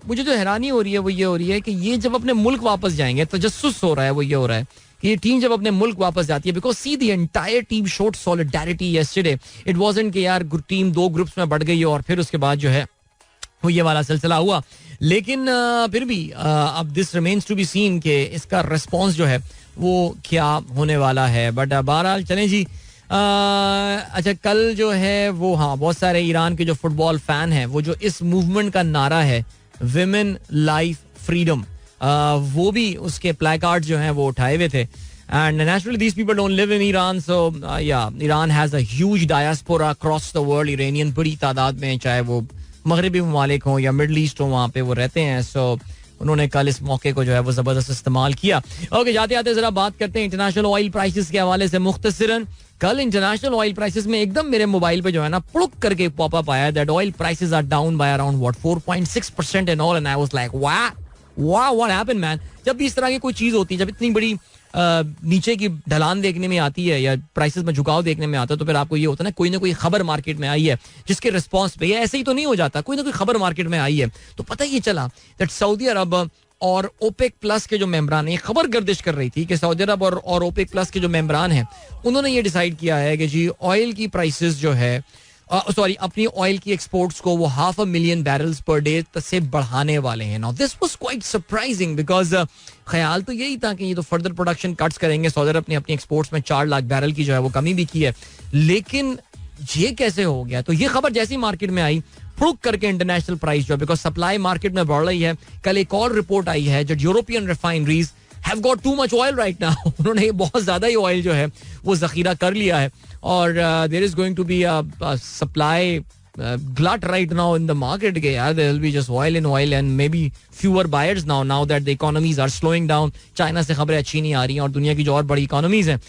Speaker 1: मुझे जो हैरानी हो रही है वो ये हो रही है कि ये जब अपने मुल्क वापस जाएंगे, तजस्सुस हो रहा है, वो ये हो रहा है कि ये टीम जब अपने मुल्क वापस जाती है, because see the entire team showed solidarity yesterday. It wasn't कि यार टीम 2 ग्रुप्स में बढ़ गई और फिर उसके बाद जो है वो ये वाला सिलसिला हुआ. लेकिन फिर भी अब this remains to be seen कि इसका रिस्पॉन्स जो है वो क्या होने वाला है. बट बहरहाल चलें जी. अच्छा, कल जो है वो, हाँ, बहुत सारे ईरान के जो फुटबॉल फैन हैं, वो जो इस मूवमेंट का नारा है विमेन लाइफ फ्रीडम, वो भी उसके प्लेकार्ड जो हैं वो उठाए हुए थे. And naturally, these people don't live in Iran, so Iran has a huge diaspora across the world. Iranian बड़ी तादाद में, चाहे वो मगरबी ममालिक हों या मिडल ईस्ट हो, वहाँ पे वो रहते हैं. सो उन्होंने कल इस मौके को जो है वो जबरदस्त इस्तेमाल किया. ओके, जाते आते जरा बात करते हैं इंटरनेशनल ऑयल प्राइसेस के हवाले से मुख्तसरन. कल इंटरनेशनल ऑयल प्राइसेस में एकदम मेरे मोबाइल पे जो है ना पुड़ुक करके पॉपअप आया that oil prices are down by around 4.6% and all, and I was like वाह व्हाट हैपेंड मैन. जब भी इस तरह की कोई चीज होती है, जब इतनी बड़ी नीचे की ढलान देखने में आती है या प्राइसेस में झुकाव देखने में आता है, तो फिर आपको ये होता है ना कोई खबर मार्केट में आई है जिसके रिस्पॉन्स पे, ये ऐसे ही तो नहीं हो जाता, कोई ना कोई खबर मार्केट में आई है तो पता ये चला दैट सऊदी अरब और ओपेक प्लस के जो मेंबरान हैं, खबर गर्दिश कर रही थी कि सऊदी अरब और ओपेक प्लस के जो मेंबरान हैं उन्होंने ये डिसाइड किया है कि जी ऑयल की प्राइसेस जो है, अपनी ऑयल की एक्सपोर्ट्स को वो 500,000 बैरल्स पर डे से बढ़ाने वाले हैं. Now this was quite surprising because ख्याल तो यही था कि ये तो फर्दर प्रोडक्शन कट्स करेंगे. सऊदी अरब ने अपनी एक्सपोर्ट्स में 4 लाख बैरल की जो है वो कमी भी की है. लेकिन ये कैसे हो गया? तो ये खबर जैसी मार्केट में आई, प्रूव करके इंटरनेशनल प्राइस जो है, बिकॉज सप्लाई मार्केट में बढ़ रही है. कल एक और रिपोर्ट आई है जो European refineries have got too much oil right now. उन्होंने बहुत ज्यादा ही ऑयल जो है वो जखीरा कर लिया है और there is going to be supply glut right now in the market. There will be just oil in oil and maybe fewer buyers now that the economies are slowing down. China से खबरें अच्छी नहीं आ रही हैं और दुनिया की जो और बड़ी इकोनॉमीज हैं.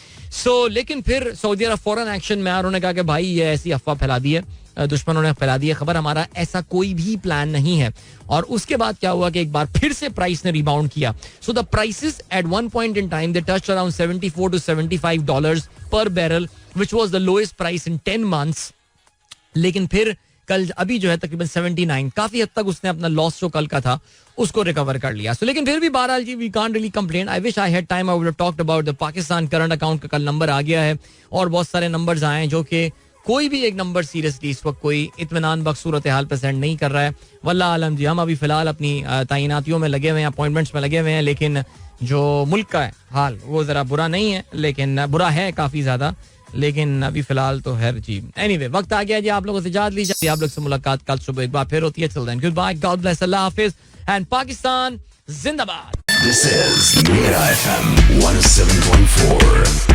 Speaker 1: लेकिन फिर सऊदी अरब फौरन एक्शन में उन्होंने कहा कि भाई ये ऐसी अफवाह फैला दी है, दुश्मनों ने फैला दी है खबर, हमारा ऐसा कोई भी प्लान नहीं है. और उसके बाद क्या हुआ कि एक बार फिर से प्राइस ने रिबाउंड किया. So the prices at one point in time they touched around $74 to $75 per barrel, which was the lowest price in 10 months. लेकिन फिर कल अभी जो है तकरीबन 79, काफी हद तक उसने अपना लॉस जो कल का था उसको रिकवर कर लिया. लेकिन फिर भी बहरहाल जी we can't really complain. I wish I had time, I would have talked about the Pakistan current account का कल नंबर आ गया है और बहुत सारे नंबर्स आए हैं जो कि कोई भी एक नंबर सीरियसली इस वक्त कोई इत्मीनान बख्श सूरत हाल प्रेजेंट नहीं कर रहा है. वल्लाह आलम जी, हम अभी फिलहाल अपनी तैनातियों में लगे हुए हैं, अपॉइंटमेंट्स में लगे हुए हैं, लेकिन जो मुल्क का हाल वो जरा बुरा नहीं है, लेकिन बुरा है काफी ज्यादा, लेकिन अभी फिलहाल तो है जी. एनीवे, वक्त आ गया जी आप लोगों से इजाजत लीजिए. आप लोग से मुलाकात कल सुबह एक बार फिर होती है. Till then good bye, God bless, अल्लाह हाफिज एंड पाकिस्तान जिंदाबाद.
Speaker 2: This is Mira FM 107.4.